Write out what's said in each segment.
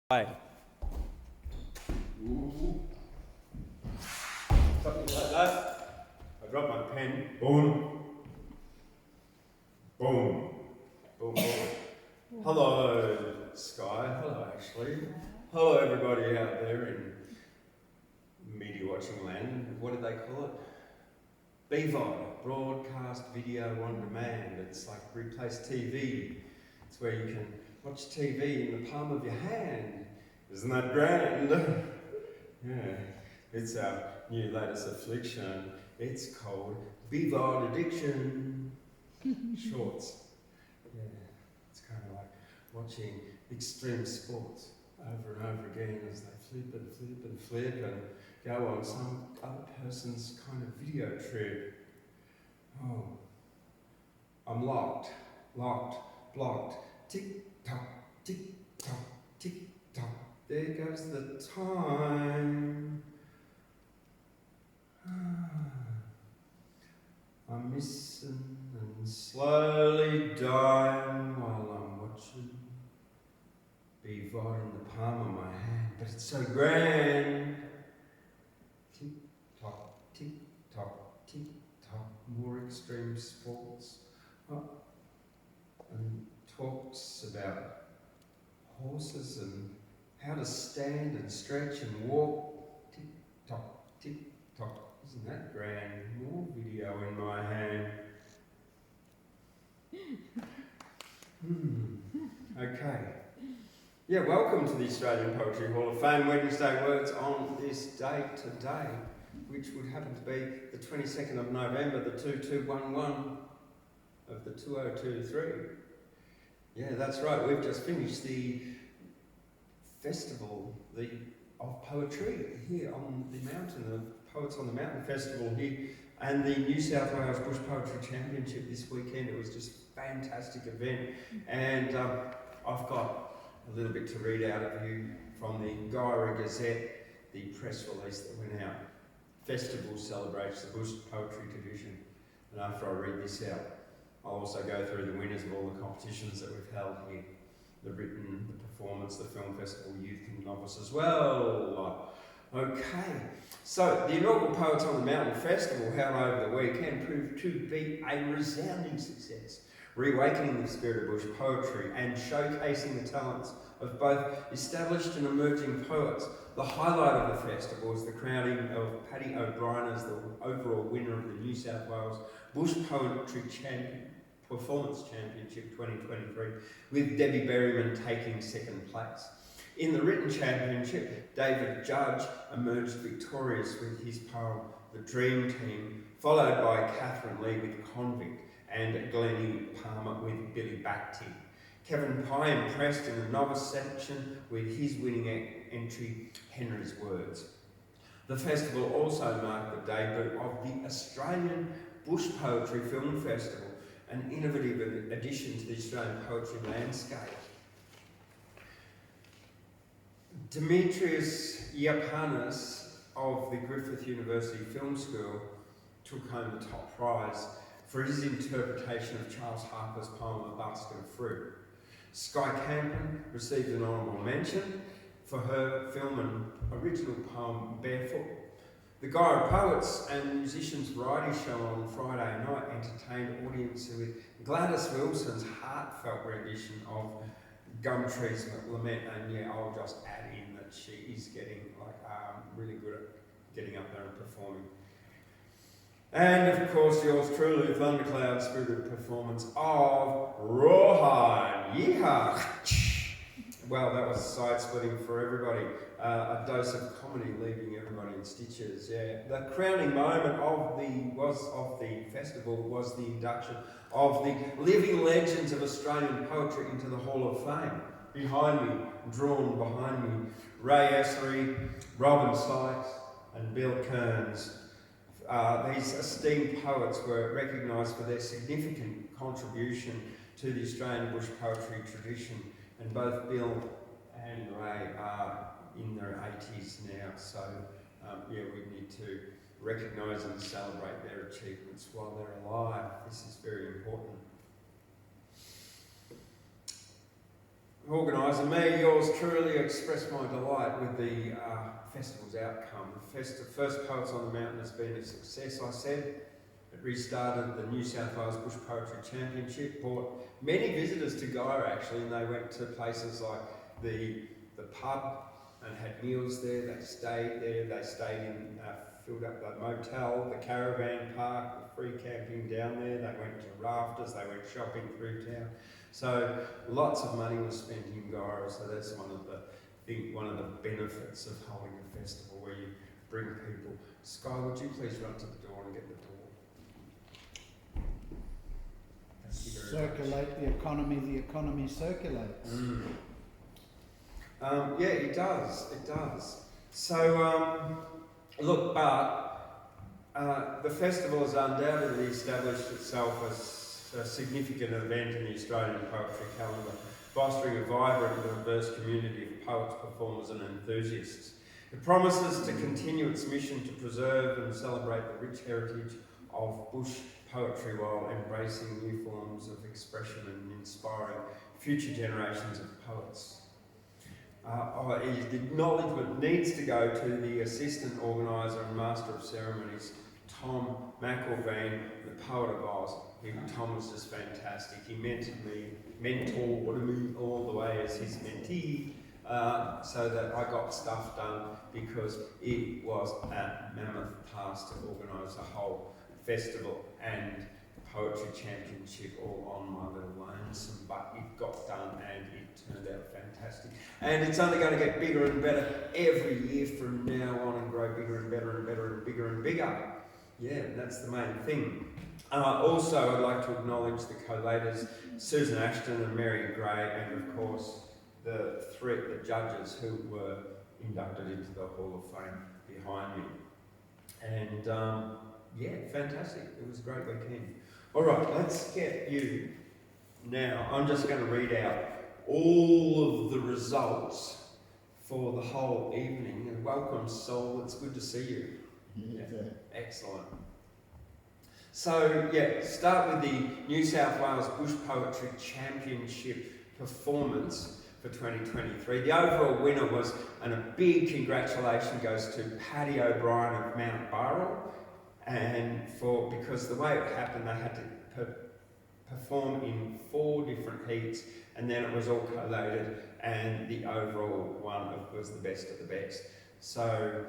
Hi. Ooh. Something like that. I dropped my pen. Boom. Boom. Boom, boom. Hello, Sky. Hello, Ashley. Hello, everybody out there in media watching land. What did they call it? BVOD, Broadcast Video on Demand. It's like replace TV. It's where you can watch TV in the palm of your hand. Isn't that grand? Yeah. It's our new latest affliction. It's called BVOD addiction. Shorts. Yeah. It's kind of like watching extreme sports over and over again as they flip and flip and flip and go on some other person's kind of video trip. Oh. I'm locked, blocked. Tick tock, tick tock, tick tock. There goes the time. I'm missing and slowly dying while I'm watching BVOD in the palm of my hand, but it's so grand. Tick tock, tick tock, tick tock. More extreme sports. Oh. And talks about horses and how to stand and stretch and walk. Tick tock, tick tock. Isn't that grand? More video in my hand. Okay. Yeah, welcome to the Australian Poetry Hall of Fame Wednesday Words on this date today, which would happen to be the 22nd of November, the 2211 of the 2023. Yeah, that's right. We've just finished the festival of poetry here on the mountain, the Poets on the Mountain Festival here, and the New South Wales Bush Poetry Championship this weekend. It was just a fantastic event, and I've got a little bit to read out of you from the Guyra Gazette, the press release that went out. Festival celebrates the Bush Poetry tradition, and after I read this out, I'll also go through the winners of all the competitions that we've held here. The written, the performance, the film festival, youth and novice as well. Okay, so the inaugural Poets on the Mountain Festival held over the weekend proved to be a resounding success, reawakening the spirit of bush poetry and showcasing the talents of both established and emerging poets. The highlight of the festival was the crowning of Paddy O'Brien as the overall winner of the New South Wales Bush Poetry Performance Championship 2023, with Debbie Berryman taking second place. In the written championship, David Judge emerged victorious with his poem The Dream Team, followed by Catherine Lee with Convict and Glennie Palmer with Billy Backty. Kevin Pye impressed in the novice section with his winning entry, Henry's Words. The festival also marked the debut of the Australian Bush Poetry Film Festival, an innovative addition to the Australian poetry landscape. Demetrius Iapanis of the Griffith University Film School took home the top prize for his interpretation of Charles Harper's poem A Basket of Fruit. Sky Campen received an honourable mention for her film and original poem Barefoot. The Guyra Poets and Musicians variety show on Friday night entertained audiences with Gladys Wilson's heartfelt rendition of Gumtree's Lament, and yeah, I'll just add in that she is getting really good at getting up there and performing. And of course, yours truly, Thundercloud spirited performance of Rawhide. Yeehaw! Well, that was side-splitting for everybody. A dose of comedy leaving everybody in stitches, yeah. The crowning moment of the festival was the induction of the living legends of Australian poetry into the Hall of Fame. Drawn behind me, Ray Essery, Robin Sykes and Bill Kearns. These esteemed poets were recognised for their significant contribution to the Australian bush poetry tradition, and both Bill and Ray are in their 80s now, so we need to recognise and celebrate their achievements while they're alive. This is very important. organiser, me, yours truly, express my delight with the festival's outcome. The first Poets on the Mountain has been a success, I said. It restarted the New South Wales Bush Poetry Championship, brought many visitors to Gyra actually, and they went to places like the pub and had meals there. They stayed there. They stayed in, filled up the motel, the caravan park, with free camping down there. They went to rafters. They went shopping through town. So lots of money was spent in Gyra. So that's one of the benefits of holding a festival where you bring people. Sky, would you please run to the door and get the door? Thank you very much. Circulate the economy circulates. Yeah, it does. So, look, but the festival has undoubtedly established itself as a significant event in the Australian poetry calendar, fostering a vibrant and diverse community of poets, performers and enthusiasts. It promises to continue its mission to preserve and celebrate the rich heritage of bush poetry while embracing new forms of expression and inspiring future generations of poets. The acknowledgement needs to go to the assistant organiser and master of ceremonies, Tom McElveen, the poet of Oz. Tom was just fantastic. He mentored me all the way as his mentee, so that I got stuff done, because it was a mammoth task to organise a whole festival and poetry championship all on my little lonesome, but it got done and it turned out fantastic. And it's only going to get bigger and better every year from now on, and grow bigger and better and better and bigger and bigger. Yeah, that's the main thing. Also, I'd like to acknowledge the collators, Susan Ashton and Mary Gray, and of course the judges who were inducted into the Hall of Fame behind me. And yeah, fantastic. It was a great weekend. All right, let's get you now. I'm just going to read out all of the results for the whole evening. And welcome, Saul. It's good to see you. Yeah. Excellent. So, yeah, start with the New South Wales Bush Poetry Championship performance for 2023. The overall winner was, and a big congratulations goes to Paddy O'Brien of Mount Burrell. And because the way it happened, they had to perform in 4 different heats, and then it was all collated, and the overall one was the best of the best. So,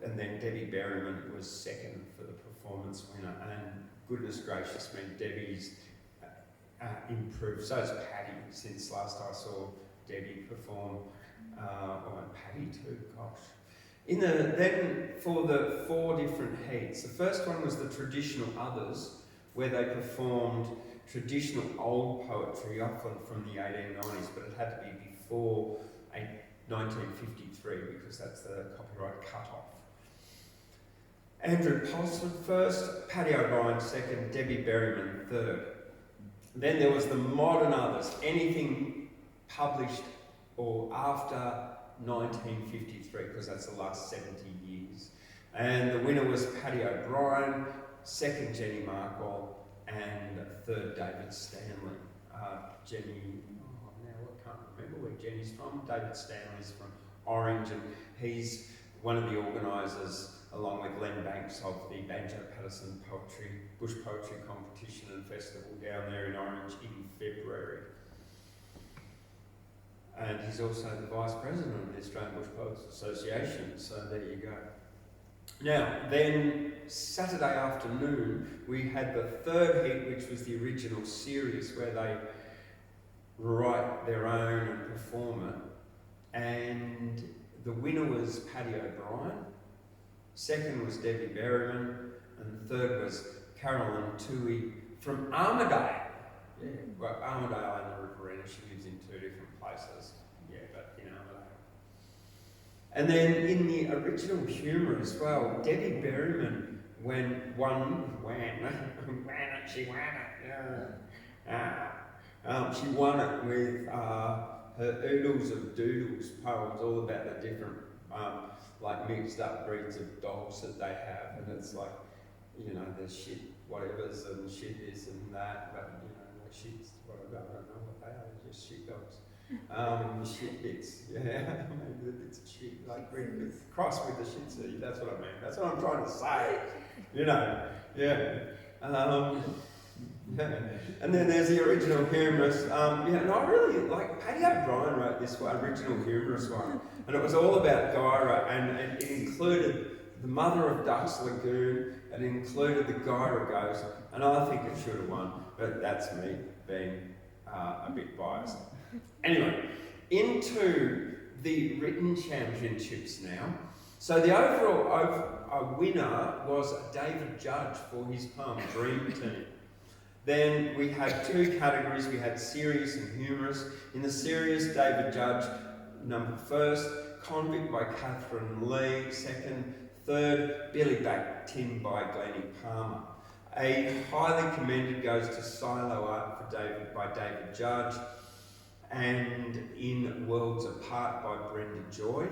and then Debbie Berryman was second for the performance winner, and goodness gracious me, Debbie's improved. So has Paddy since last I saw Debbie perform, and Paddy too, gosh. Then for the 4 different heats, the first one was the traditional others, where they performed traditional old poetry, often from the 1890s, but it had to be before 1953 because that's the copyright cut-off. Andrew Polsford first, Paddy O'Brien second, Debbie Berryman third. Then there was the modern others, anything published or after 1953, because that's the last 70 years. And the winner was Paddy O'Brien, second Jenny Markwell, and third David Stanley. Jenny, now I can't remember where Jenny's from. David Stanley's from Orange, and he's one of the organisers, along with Len Banks, of the Banjo Patterson Bush Poetry Competition and Festival down there in Orange in February. And he's also the Vice President of the Australian Bush Poets Association, so there you go. Now, then Saturday afternoon, we had the third heat, which was the original series, where they write their own and perform it. And the winner was Paddy O'Brien, second was Debbie Berryman, and third was Carolyn Toohey from Armidale. Yeah, well, Armidale and the Riverina, she lives in 2 different places. Yeah, but in Armidale. And then in the original humour as well, Debbie Berryman she won it with her Oodles of Doodles poems, all about the different like mixed up breeds of dogs that they have, and it's like, you know, there's shit whatevers and shit this and that, but you know, like shit's whatever, I don't know what they are, they're just shit dogs. Shit bits, yeah, maybe the bits of shit, like cross with the shih tzu, that's what I mean, that's what I'm trying to say, you know, yeah. Yeah. And then there's the original humorous, and I really like, Paddy O'Brien wrote this one, original humorous one, and it was all about Gyra, and it included the Mother of Ducks Lagoon, and it included the Gyra Ghost, and I think it should have won, but that's me being a bit biased. Anyway, into the written championships now. So the overall winner was David Judge for his poem Dream Team. Then we had two categories. We had serious and humorous. In the serious, David Judge, number first, Convict by Catherine Lee, second, third, Billy Back Tin by Glennie Palmer. A highly commended goes to Silo Art by David Judge, and In Worlds Apart by Brenda Joy,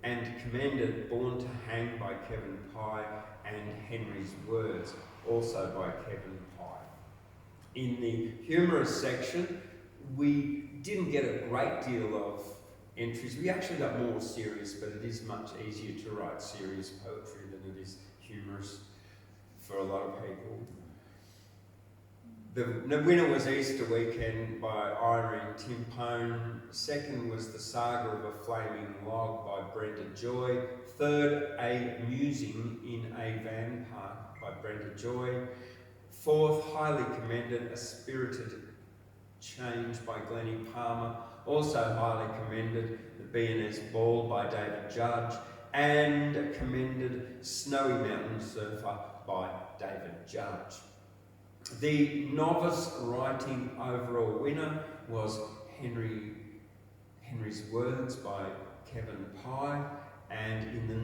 and commended Born to Hang by Kevin Pye, and Henry's Words, also by Kevin Pye. In the humorous section, we didn't get a great deal of entries. We actually got more serious, but it is much easier to write serious poetry than it is humorous for a lot of people. The winner was Easter Weekend by Irene Timpone. Second was The Saga of a Flaming Log by Brenda Joy. Third, A Musing in a Van Park by Brenda Joy. Fourth, highly commended, A Spirited Change by Glennie Palmer. Also highly commended, The B&S Ball by David Judge. And commended, Snowy Mountain Surfer by David Judge. The novice writing overall winner was Henry's Words by Kevin Pye, and in the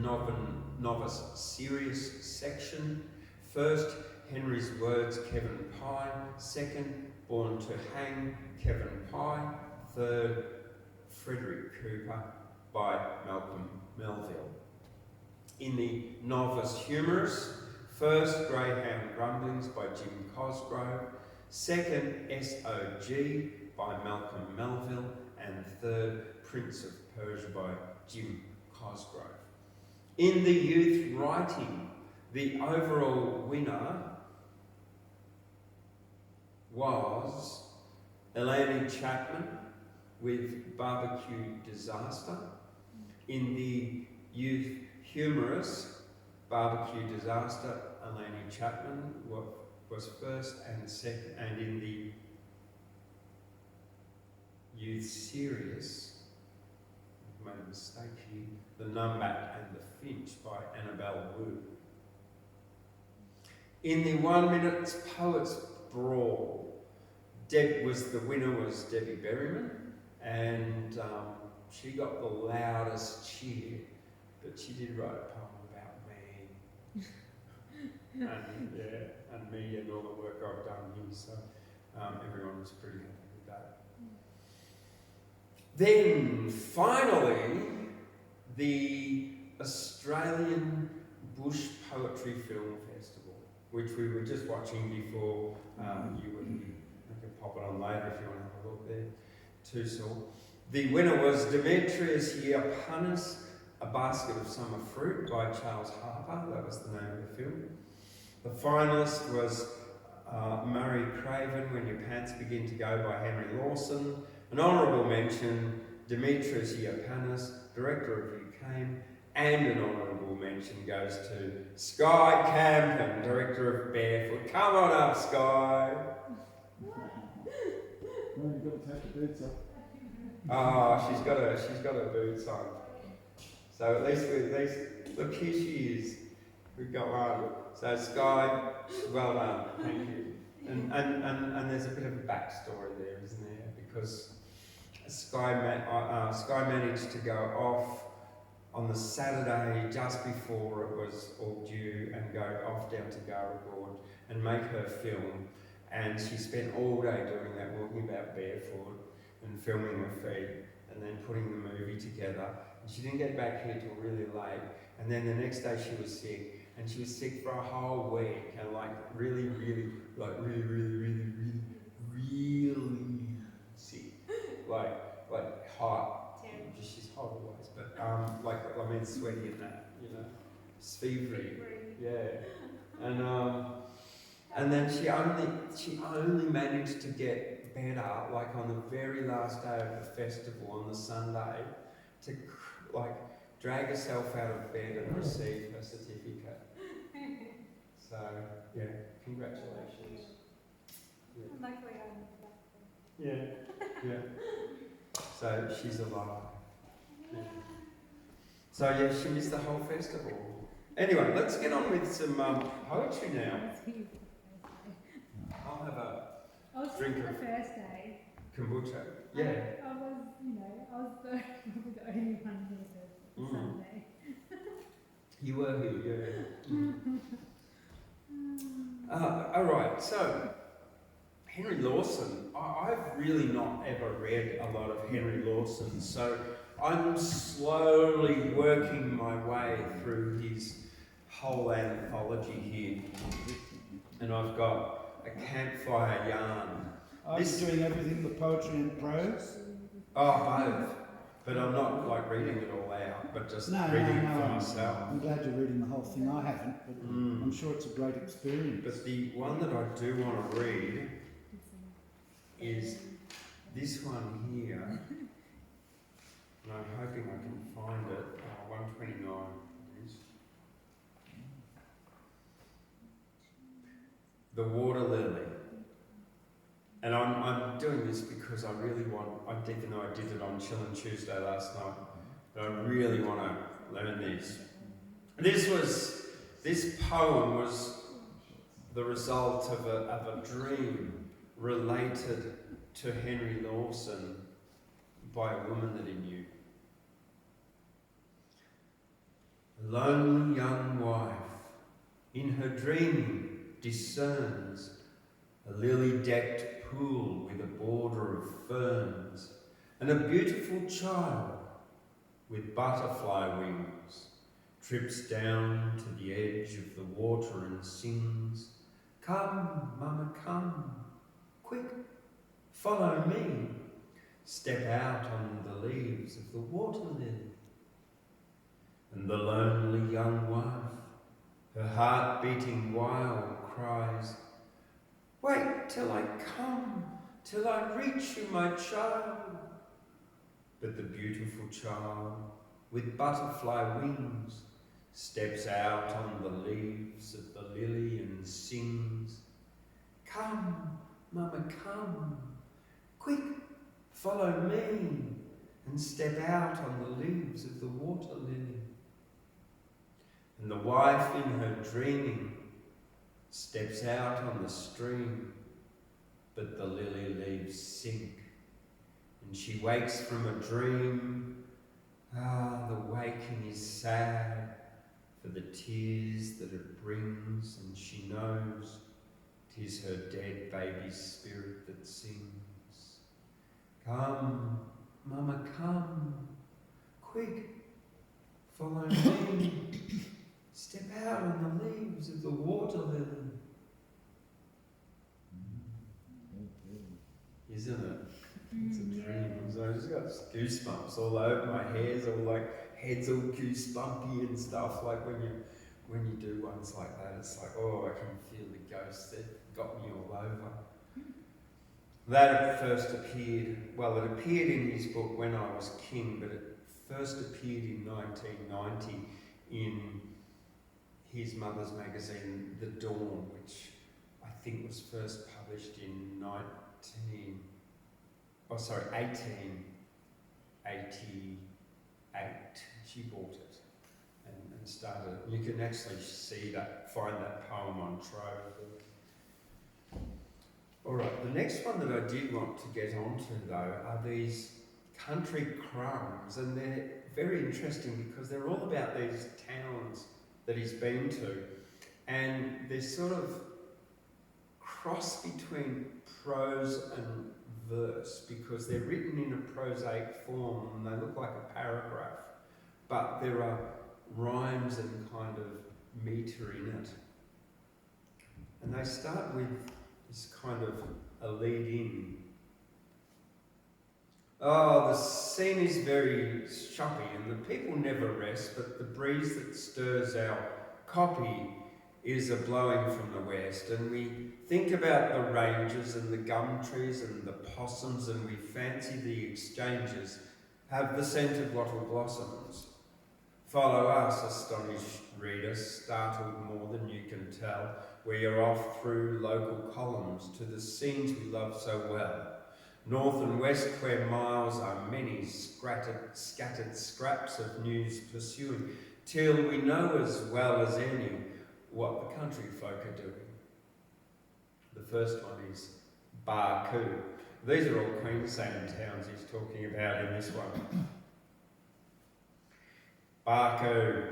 novice serious section, first Henry's Words, Kevin Pye, second Born to Hang, Kevin Pye, third Frederick Cooper by Malcolm Melville. In the novice humorous, first, Greyhound Grumblings by Jim Cosgrove, second, S.O.G. by Malcolm Melville, and third, Prince of Persia by Jim Cosgrove. In the youth writing, the overall winner was Eleni Chapman with Barbecue Disaster. In the youth humorous, Barbecue Disaster, Eleni Chapman was first and second, and in the youth serious, I've made a mistake here, The Numbat and the Finch by Annabelle Wu. In the 1 minute Poets Brawl, the winner was Debbie Berryman, and she got the loudest cheer, but she did write a poem about me. and me and all the work I've done here, so everyone was pretty happy with that. Then finally, the Australian Bush Poetry Film Festival, which we were just watching before you can pop it on later if you want to have a look there too, Saul. The winner was Demetrius Yiapanis, A Basket of Summer Fruit by Charles Harper, that was the name of the film. The finalist was Murray Craven, When Your Pants Begin to Go by Henry Lawson. An honourable mention, Demetrius Yiapanis, director of You Came, and an honourable mention goes to Sky Campen, director of Barefoot. Come on up, Sky. No, you've got to take the boots off. Oh, she's got her boots on. So at least look, here she is. We've got one. So Sky, well done, thank you. And there's a bit of a backstory there, isn't there? Because Sky managed to go off on the Saturday just before it was all due and go off down to Garagord and make her film. And she spent all day doing that, walking about barefoot and filming her feet and then putting the movie together. And she didn't get back here till really late. And then the next day she was sick. And she was sick for a whole week and really sick. Like hot. Terrible. She's hot always, but sweaty and that, it's fevery. Yeah, and then she only managed to get better, like on the very last day of the festival on the Sunday, to drag herself out of bed and receive her certificate. So yeah, congratulations. Yeah. Luckily, I'm Yeah, yeah. So she's alive. Yeah. So yeah, she missed the whole festival. Anyway, let's get on with some poetry now. I'll have a I was drink here for of the first day. kombucha. Yeah. I was probably the only one here for Sunday. You were here, yeah. All right, so Henry Lawson. I've really not ever read a lot of Henry Lawson, so I'm slowly working my way through his whole anthology here. And I've got A Campfire Yarn. Are you doing everything, the poetry and prose? Oh, both. But I'm not reading it all out, but just reading it for myself. I'm glad you're reading the whole thing. I haven't, but I'm sure it's a great experience. But the one that I do want to read is this one here. And I'm hoping I can find it. 129 it is. The Water Lily. And I'm doing this because I really want, even though I did it on Chill and Tuesday last night, but I really want to learn this. This poem was the result of a dream related to Henry Lawson by a woman that he knew. A lonely young wife in her dreaming discerns a lily-decked pool with a border of ferns, and a beautiful child with butterfly wings trips down to the edge of the water and sings, "Come, Mama, come, quick, follow me, step out on the leaves of the water lily." And the lonely young wife, her heart beating wild, cries, "Wait till I come, till I reach you, my child." But the beautiful child, with butterfly wings, steps out on the leaves of the lily and sings, "Come, Mama, come, quick, follow me, and step out on the leaves of the water lily." And the wife in her dreaming steps out on the stream, but the lily leaves sink, and she wakes from a dream. The waking is sad for the tears that it brings, and she knows 'tis her dead baby's spirit that sings. "Come, Mama, come, quick, follow me, step out on the leaves of the water lily." Isn't it? It's a dream. So I just got goosebumps all over my hairs, head's all goosebumpy and stuff. Like when you do ones like that, it's like, oh, I can feel the ghosts that got me all over. That first appeared, it appeared in his book When I Was King, but it first appeared in 1990 in his mother's magazine, The Dawn, which I think was first published in 1888. She bought it and started it. You can actually find that poem on Trove. Alright, the next one that I did want to get onto though are these country crumbs, and they're very interesting because they're all about these towns that he's been to, and they're sort of cross between prose and verse because they're written in a prosaic form and they look like a paragraph, but there are rhymes and kind of metre in it. And they start with this kind of a lead in. Oh, the scene is very shoppy and the people never rest, but the breeze that stirs our copy is a blowing from the west, and we think about the ranges and the gum trees and the possums, and we fancy the exchanges have the scent of wattle blossoms. Follow us, astonished reader, startled more than you can tell. We are off through local columns to the scenes we love so well. North and west, where miles are many, scattered scraps of news pursuing, till we know as well as any what the country folk are doing. The first one is Barcoo. These are all Queensland towns he's talking about in this one. Barcoo.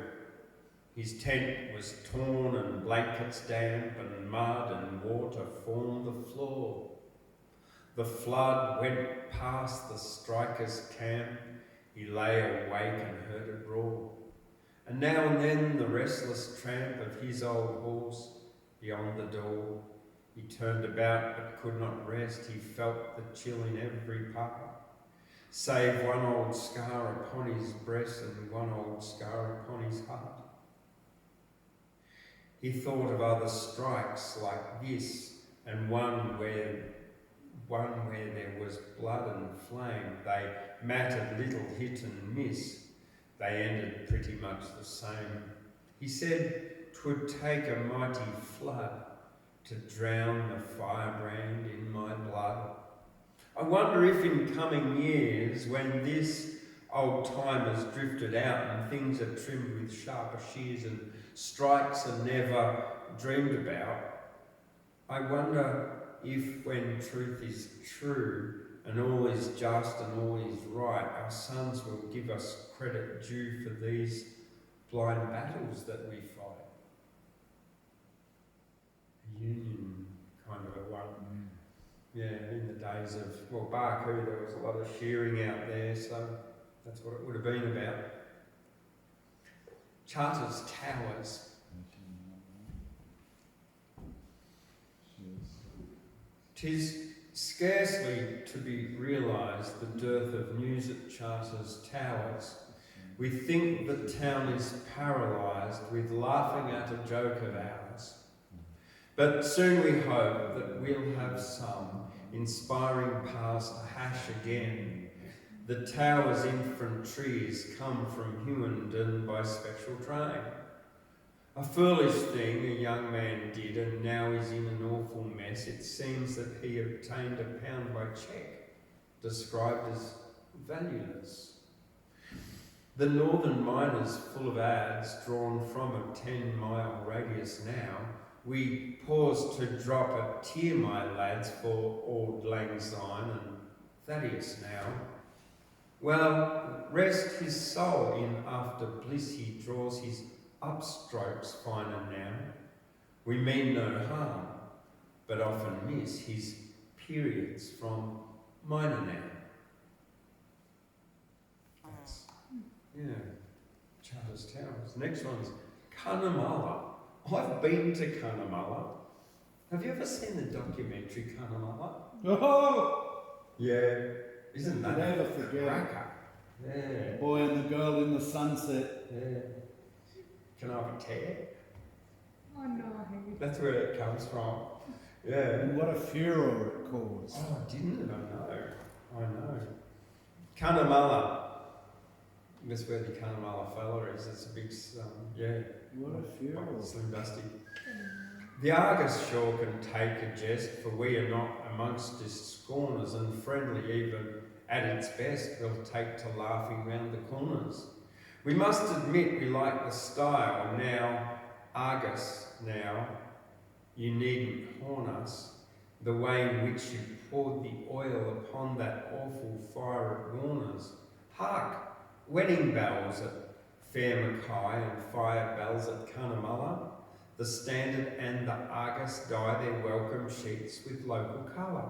His tent was torn and blankets damp and mud and water formed the floor. The flood went past the striker's camp. He lay awake and heard it roar. And now and then the restless tramp of his old horse beyond the door. He turned about but could not rest. He felt the chill in every part, save one old scar upon his breast and one old scar upon his heart. He thought of other strikes like this, and one where there was blood and flame. They mattered little hit and miss. They ended pretty much the same. He said 'twould take a mighty flood to drown the firebrand in my blood. I wonder if in coming years, when this old time has drifted out and things are trimmed with sharper shears and strikes are never dreamed about, I wonder if when truth is true and all is just and all is right, our sons will give us credit due for these blind battles that we fight. A union kind of a one. Yeah, in the days of, well, Barcoo, there was a lot of shearing out there, so that's what it would have been about. Charters Towers. 'Tis scarcely to be realised the dearth of news at Charters Towers. We think the town is paralysed with laughing at a joke of ours. But soon we hope that we'll have some inspiring past hash again. The tower's infantries come from Hughenden by special train. A foolish thing a young man did, and now he's in an awful mess. It seems that he obtained £1 by cheque, described as valueless. The northern miners full of ads drawn from a 10-mile radius now. We pause to drop a tear, my lads, for Auld Lang Syne and Thaddeus now. Well, rest his soul in after bliss, he draws his upstrokes finer now. We mean no harm, but often miss his periods from minor now. That's, yeah, Charters Towers. Next one's Cunnamulla. I've been to Cunnamulla. Have you ever seen the documentary Cunnamulla? Oh! Yeah. Isn't that Never a forget. cracker? Yeah. Boy and the girl in the sunset. Yeah. Can I have a tear? Oh no, I hate it. That's where it comes from. Yeah. And what a furor it caused. Oh, didn't it? I know. Cunnamulla. That's where the Cunnamulla fella is. It's a big, yeah. What a furor. Slim Dusty. The Argus sure can take a jest, for we are not amongst its scorners, and friendly even at its best we'll take to laughing round the corners. We must admit we like the style now, Argus now, you needn't horn us, the way in which you poured the oil upon that awful fire at Warner's. Hark! Wedding bells at Fair Mackay and fire bells at Cunnamulla. The Standard and the Argus dye their welcome sheets with local colour.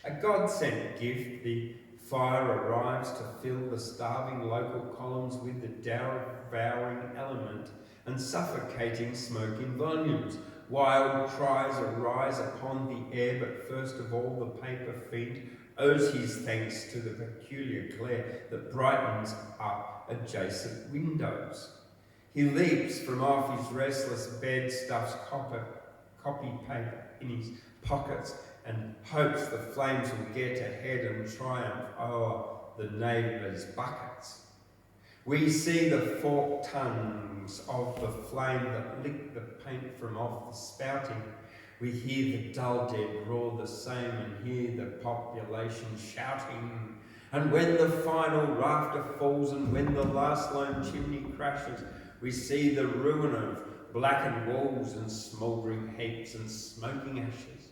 A God-sent gift, the fire arrives to fill the starving local columns with the devouring element and suffocating smoke in volumes. Wild cries arise upon the air, but first of all the paper fiend owes his thanks to the peculiar glare that brightens up adjacent windows. He leaps from off his restless bed, stuffs copy paper in his pockets, and hopes the flames will get ahead and triumph over the neighbours' buckets. We see the forked tongues of the flame that lick the paint from off the spouting. We hear the dull dead roar the same and hear the population shouting. And when the final rafter falls and when the last lone chimney crashes, we see the ruin of blackened walls and smouldering heaps and smoking ashes.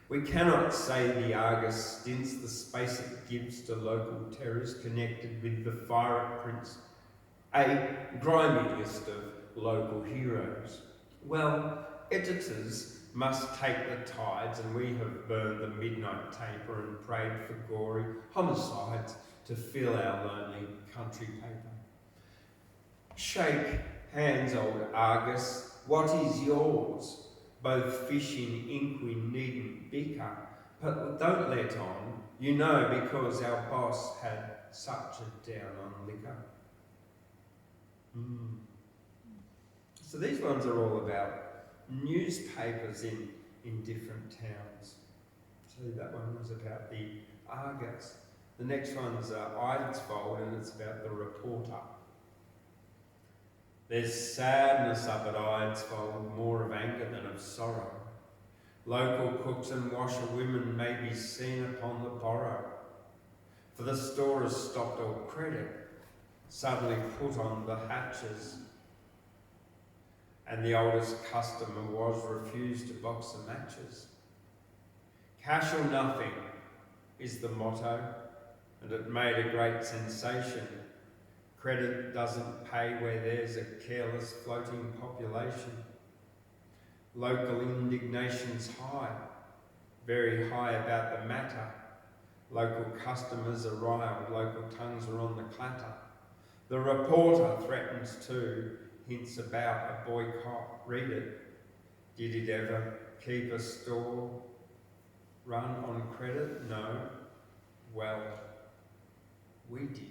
We cannot say the Argus stints the space it gives to local terrors connected with the pirate prince, a grimiest of local heroes. Well, editors must take the tides, and we have burned the midnight taper and prayed for gory homicides to fill our lonely country paper. Shake hands, old Argus, what is yours? Both fish in ink we needn't bicker, but don't let on, you know, because our boss had such a down on liquor. So these ones are all about newspapers in different towns. So that one was about the Argus. The next one's Eidsvold, and it's about the Reporter. There's sadness up at Eidsvold, more of anger than of sorrow. Local cooks and washerwomen may be seen upon the borrow. For the store has stopped all credit, suddenly put on the hatches, and the oldest customer was refused a box of matches. Cash or nothing is the motto, and it made a great sensation. Credit doesn't pay where there's a careless floating population. Local indignation's high, very high about the matter. Local customers are riled, local tongues are on the clatter. The Reporter threatens to, hints about a boycott. Read it. Did it ever keep a store run on credit? No. Well, we did.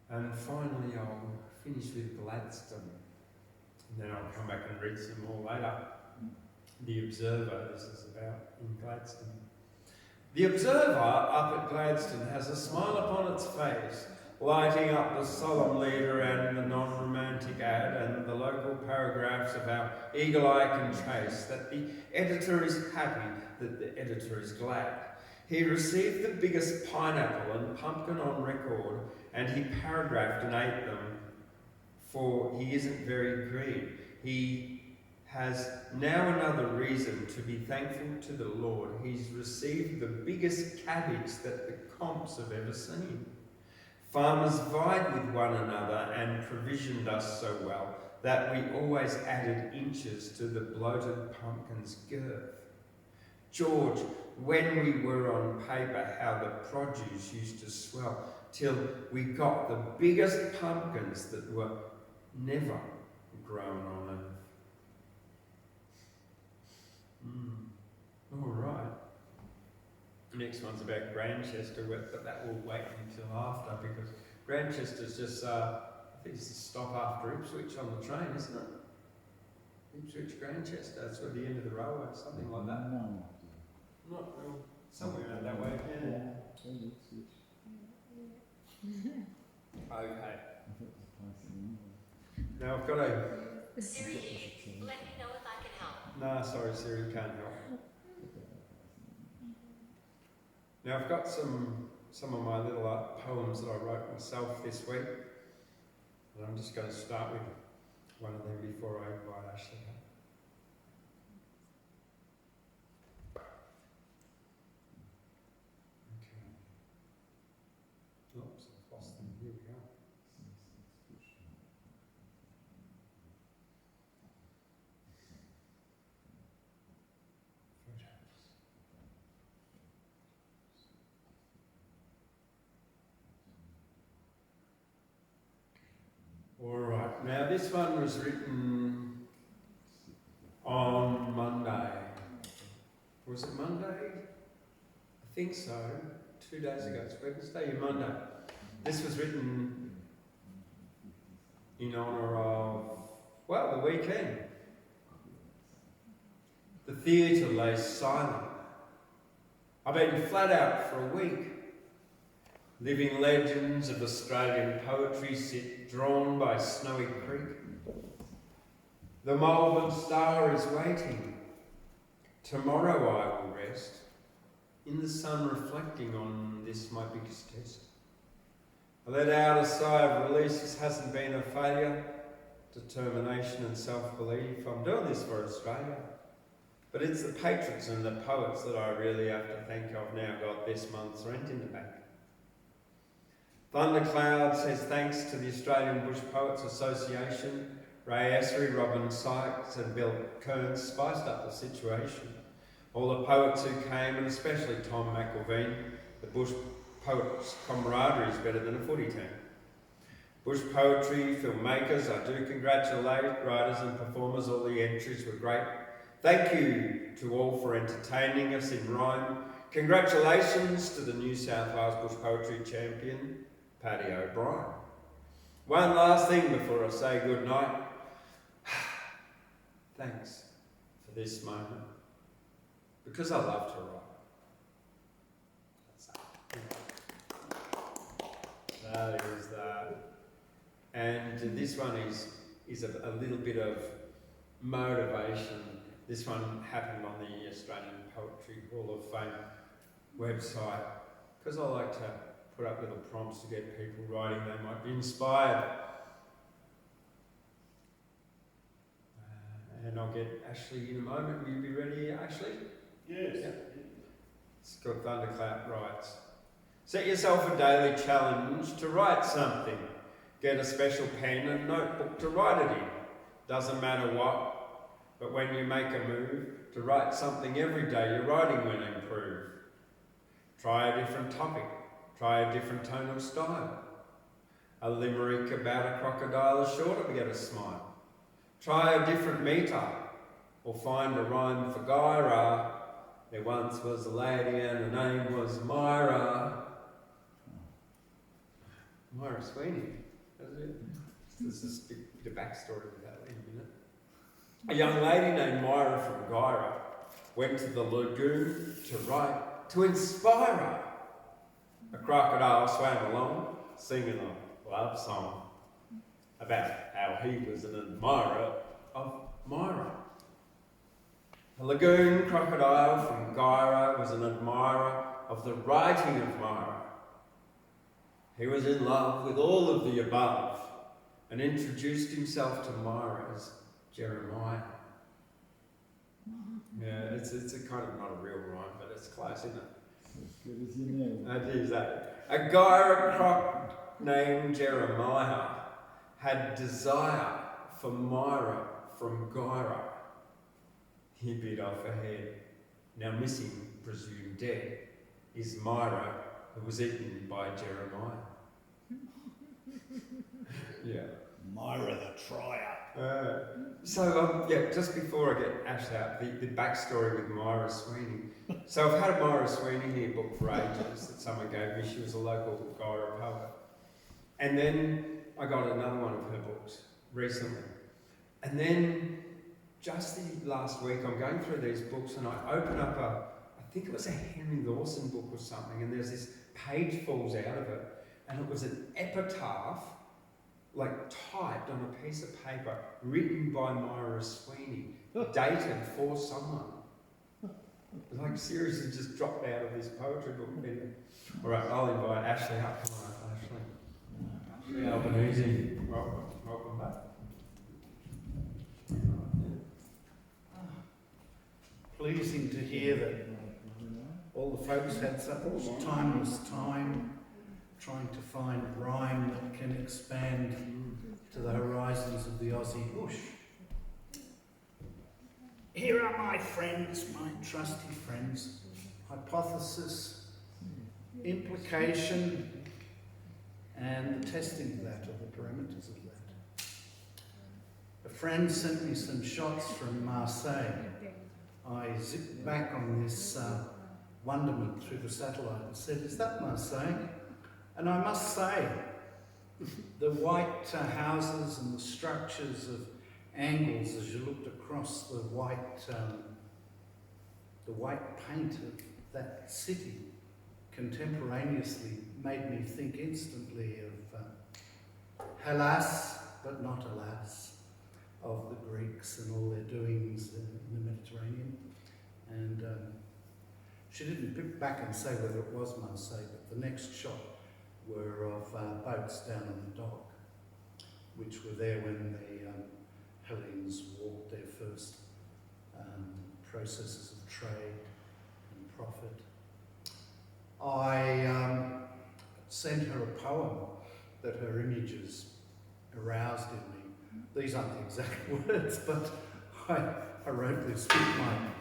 And finally, I'll finish with Gladstone. And then I'll come back and read some more later. The Observer, this is about in Gladstone. The Observer up at Gladstone has a smile upon its face, lighting up the solemn leader and the non-romantic ad and the local paragraphs of our eagle eye can trace that the editor is happy, that the editor is glad. He received the biggest pineapple and pumpkin on record, and he paragraphed and ate them, for he isn't very green. He has now another reason to be thankful to the Lord. He's received the biggest cabbage that the comps have ever seen. Farmers vied with one another and provisioned us so well that we always added inches to the bloated pumpkin's girth. George, when we were on paper, how the produce used to swell, till we got the biggest pumpkins that were never grown on earth. All right. Next one's about Grantchester, but that will wait until after, because Grantchester's just, I think it's a stop after Ipswich on the train, isn't it? Ipswich, Grantchester, that's where the end of the railway, something like that. No. Not real, somewhere out that way. Yeah. Okay. Now I've got a... Siri, let me know if I can help. Nah, sorry Siri, can't help. Now I've got some of my little poems that I wrote myself this week, and I'm just going to start with one of them before I invite Ashley up. Okay. Oops, I've lost them. Here we go. All right. Now this one was written think so, 2 days ago. It's Wednesday or Monday. This was written in honour of, well, the weekend. The theatre lay silent. I've been flat out for a week. Living legends of Australian poetry sit drawn by Snowy Creek. The Melbourne Star is waiting. Tomorrow I will rest, in the sun reflecting on this my biggest test. I let out a sigh of release. This hasn't been a failure. Determination and self-belief. I'm doing this for Australia. But it's the patrons and the poets that I really have to think I've now got this month's rent in the bank. Thundercloud says thanks to the Australian Bush Poets Association. Ray Essery, Robin Sykes and Bill Kearns spiced up the situation. All the poets who came, and especially Tom McElveen, the Bush Poets camaraderie is better than a footy team. Bush poetry, filmmakers, I do congratulate writers and performers, all the entries were great. Thank you to all for entertaining us in rhyme. Congratulations to the New South Wales Bush Poetry Champion, Paddy O'Brien. One last thing before I say good night. Thanks for this moment, because I love to write. That is that. And this one is a little bit of motivation. This one happened on the Australian Poetry Hall of Fame website, because I like to put up little prompts to get people writing. They might be inspired. And I'll get Ashley in a moment. Will you be ready, Ashley? Yes. Yeah. Scott Thundercloud writes, set yourself a daily challenge to write something. Get a special pen and notebook to write it in. Doesn't matter what, but when you make a move to write something every day, your writing will improve. Try a different topic. Try a different tone of style. A limerick about a crocodile is sure to get a smile. Try a different meter, or find a rhyme for Gyra. There once was a lady and her name was Myra. Myra Sweeney, that's it. There's this bit of backstory with that in a minute. A young lady named Myra from Gyra went to the lagoon to write, to inspire her. A crocodile swam along, singing a love song about how he was an admirer of Myra. A lagoon crocodile from Gyra was an admirer of the writing of Myra. He was in love with all of the above and introduced himself to Myra as Jeremiah. Yeah, it's a kind of not a real rhyme, but it's close, isn't it? As good as you know. That is that. A Gyra croc named Jeremiah had desire for Myra from Gyra. He bit off her head. Now missing, presumed dead, is Myra, who was eaten by Jeremiah. Yeah. Myra the Trier. Just before I get Ash out, the backstory with Myra Sweeney. So I've had a Myra Sweeney here book for ages that someone gave me. She was a local Gyra poet. And then I got another one of her books recently. And then just the last week, I'm going through these books and I open up I think it was a Henry Lawson book or something, and there's this page falls out of it, and it was an epitaph, like typed on a piece of paper, written by Myra Sweeney, dated for someone. Like seriously just dropped out of this poetry book. All right, I'll invite Ashley up. Come on, Ashley. Albanese, welcome back. Pleasing to hear that all the folks had such timeless time trying to find rhyme that can expand to the horizons of the Aussie bush. Here are my friends, my trusty friends. Hypothesis, implication, and the testing of that, or the parameters of that. A friend sent me some shots from Marseille. I zipped back on this wonderment through the satellite and said, "Is that Marseille?" And I must say, the white houses and the structures of angles as you looked across the white paint of that city contemporaneously made me think instantly of Hellas, but not alas, of the Greeks and all their doings in the Mediterranean. And she didn't pick back and say whether it was Marseille, but the next shot were of boats down on the dock, which were there when the Hellenes walked their first processes of trade and profit. I sent her a poem that her images aroused in me. These aren't the exact words, but I wrote this with my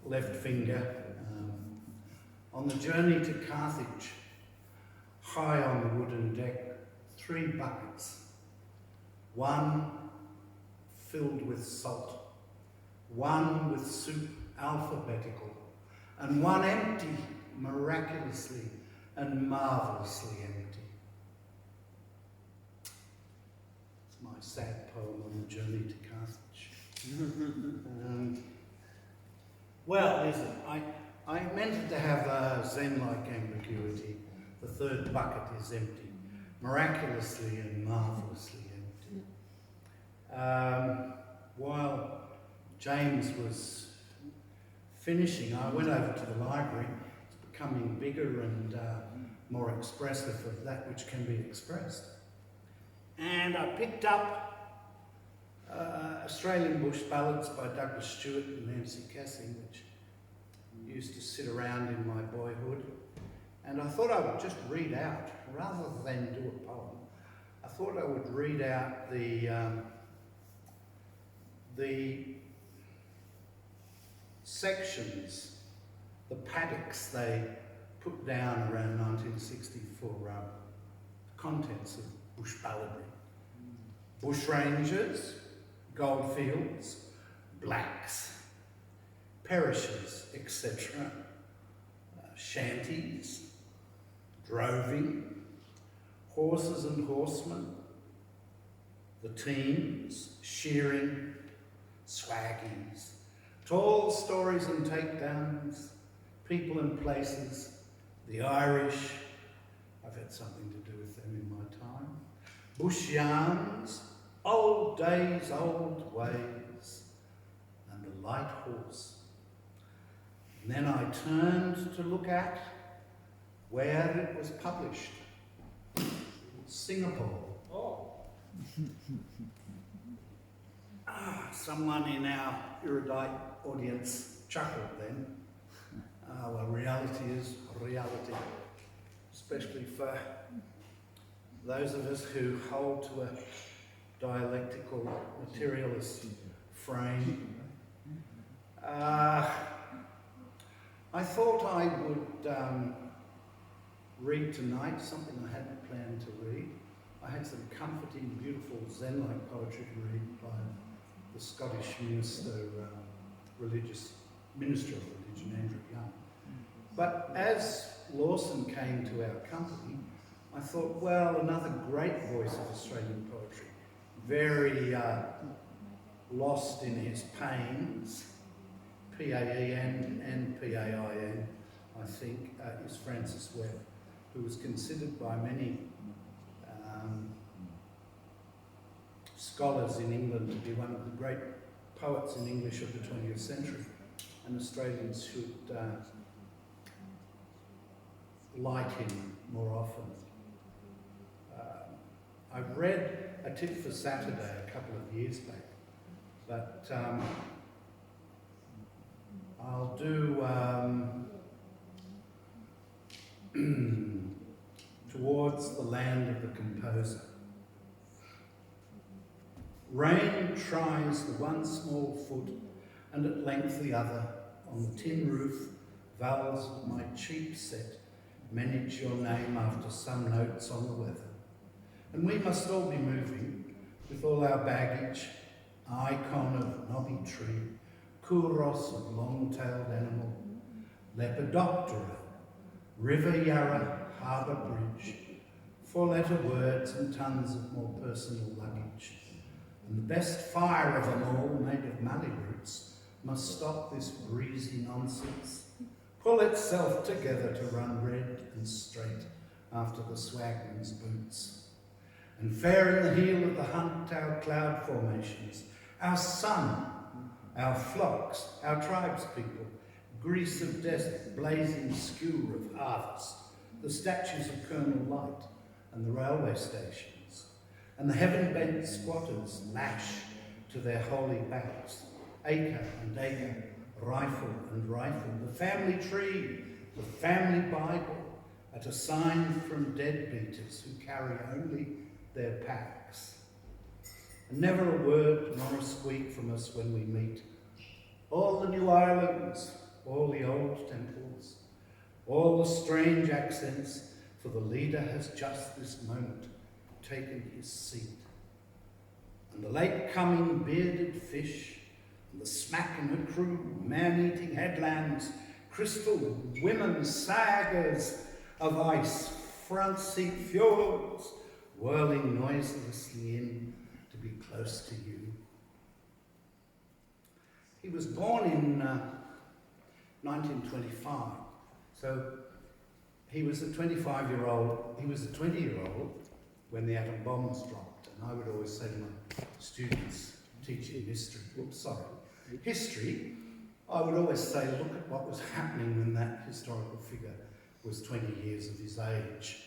left finger. On the journey to Carthage, high on the wooden deck, 3 buckets. One filled with salt, one with soup alphabetical, and one empty, miraculously and marvellously empty. It's my sad poem on the journey to Carthage. Well, listen, I meant it to have a Zen-like ambiguity. The 3rd bucket is empty, miraculously and marvellously empty. While James was finishing, I went over to the library. It's becoming bigger and more expressive of that which can be expressed. And I picked up Australian Bush Ballads by Douglas Stewart and Nancy Cassing, which used to sit around in my boyhood. And I thought I would just read out, rather than do a poem, I thought I would read out the sections, the paddocks they put down around 1960 for contents of bush balladry. Bushrangers, goldfields, blacks, parishes, etc., shanties, droving, horses and horsemen, the teams, shearing, swaggies, tall stories and takedowns, people and places, the Irish, I've had something to do with them in my time, bush yarns, old days, old ways, and the light horse. And then I turned to look at where it was published. Singapore. Oh. Someone in our erudite audience chuckled then. Well, reality is reality, especially for those of us who hold to a dialectical materialist frame. I thought I would read tonight something I hadn't planned to read. I had some comforting, beautiful Zen-like poetry to read by the Scottish minister of religion, Andrew Young. But as Lawson came to our company, I thought, well, another great voice of Australian poetry, very lost in his pains, P-A-E-N and P-A-I-N, I think, is Francis Webb, who was considered by many scholars in England to be one of the great poets in English of the 20th century, and Australians should like him more often. I read A Tip for Saturday a couple of years back, but I'll do Towards the Land of the Composer. Rain tries the one small foot and at length the other. On the tin roof, vowels of my cheap set manage your name after some notes on the weather. And we must all be moving with all our baggage, icon of knobby tree, kuros of long-tailed animal, Lepidoptera, River Yarra, Harbour Bridge, 4-letter words and tons of more personal luggage. And the best fire of them all, made of mallee roots, must stop this breezy nonsense, pull itself together to run red and straight after the swagman's boots. And fair in the heel of the hunt, our cloud formations, our sun, our flocks, our tribespeople, grease of desert, blazing skewer of harvest, the statues of Colonel Light and the railway stations, and the heaven-bent squatters lash to their holy backs, acre and acre, rifle and rifle, the family tree, the family Bible, at a sign from deadbeaters who carry only their packs. And never a word nor a squeak from us when we meet. All the new islands, all the old temples, all the strange accents, for the leader has just this moment taken his seat. And the late-coming bearded fish, and the smacking crew, man-eating headlands, crystal women sagas of ice, front-seat fjords, whirling noiselessly in to be close to you. He was born in 1925, so he was a 25-year-old, he was a 20-year-old when the atom bombs dropped, and I would always say to my students teaching history, I would always say, look at what was happening when that historical figure was 20 years of his age.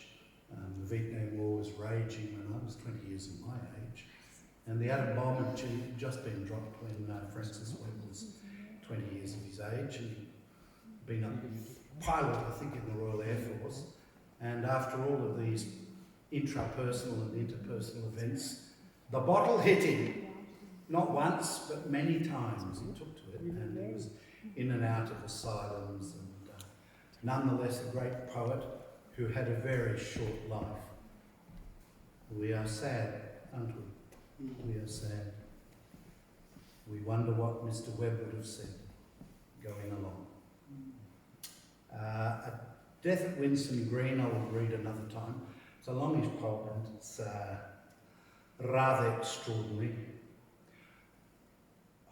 The Vietnam War was raging when I was 20 years of my age, and the atom bomb had just been dropped when Francis Webb was 20 years of his age, and he'd been a pilot, I think, in the Royal Air Force. And after all of these intrapersonal and interpersonal events, the bottle hit him. Not once, but many times he took to it, and he was in and out of asylums, and nonetheless a great poet who had a very short life. We are sad, aren't we? We are sad. We wonder what Mr. Webb would have said going along. A Death at Winston Green I will read another time. It's a longish poem, and it's rather extraordinary.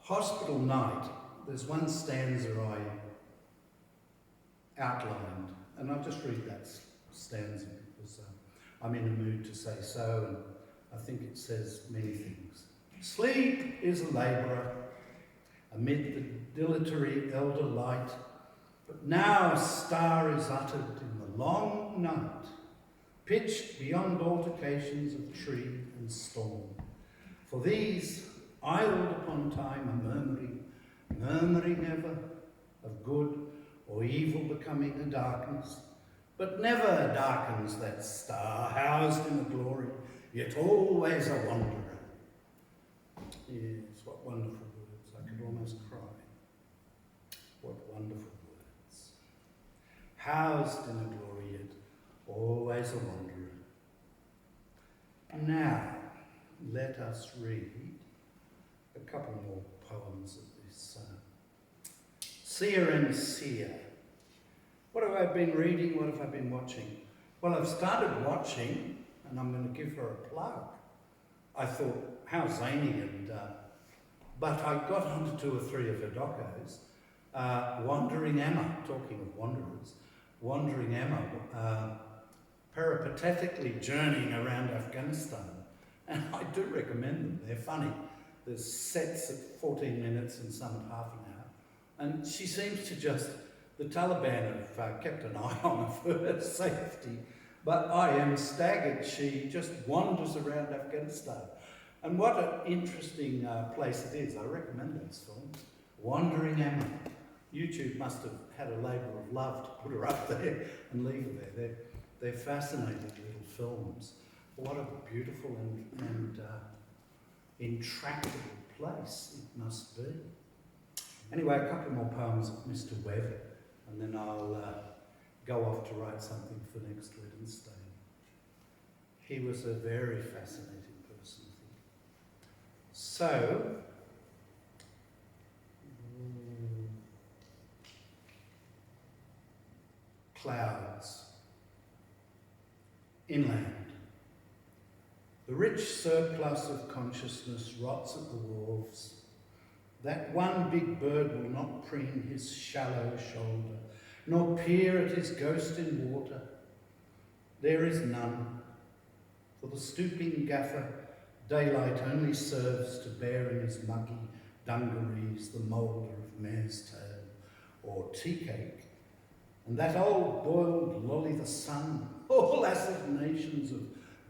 Hospital Night, there's one stanza I outlined, and I'll just read that stanza because I'm in a mood to say so, and I think it says many things. Sleep is a labourer amid the dilatory elder light, but now a star is uttered in the long night, pitched beyond altercations of tree and storm. For these, idled upon time, are murmuring ever of good or evil becoming a darkness, but never darkens that star, housed in a glory, yet always a wanderer. Yes, what wonderful words. I could almost cry. What wonderful words. Housed in a glory, yet always a wanderer. Now, let us read a couple more poems of this Seer and Seer. What have I been reading? What have I been watching? Well, I've started watching, and I'm going to give her a plug. I thought, how zany, and but I got onto 2 or 3 of her docos. Wandering Emma, talking of wanderers, Wandering Emma, peripatetically journeying around Afghanistan. And I do recommend them, they're funny. There's sets at 14 minutes and some at half an hour. And she seems to just, the Taliban have kept an eye on her for her safety. But I am staggered, she just wanders around Afghanistan. And what an interesting place it is. I recommend those films. Wandering Emma. YouTube must have had a labour of love to put her up there and leave her there. They're fascinating little films. What a beautiful and intractable place it must be. Anyway, a couple more poems of Mr. Webb, and then I'll go off to write something for next Wednesday. He was a very fascinating person, I think. So, clouds. Inland. The rich surplus of consciousness rots at the wharves. That one big bird will not preen his shallow shoulder, nor peer at his ghost in water. There is none. For the stooping gaffer, daylight only serves to bear in his muggy dungarees the moulder of mare's tail or tea cake, and that old boiled lolly the sun, all assignations of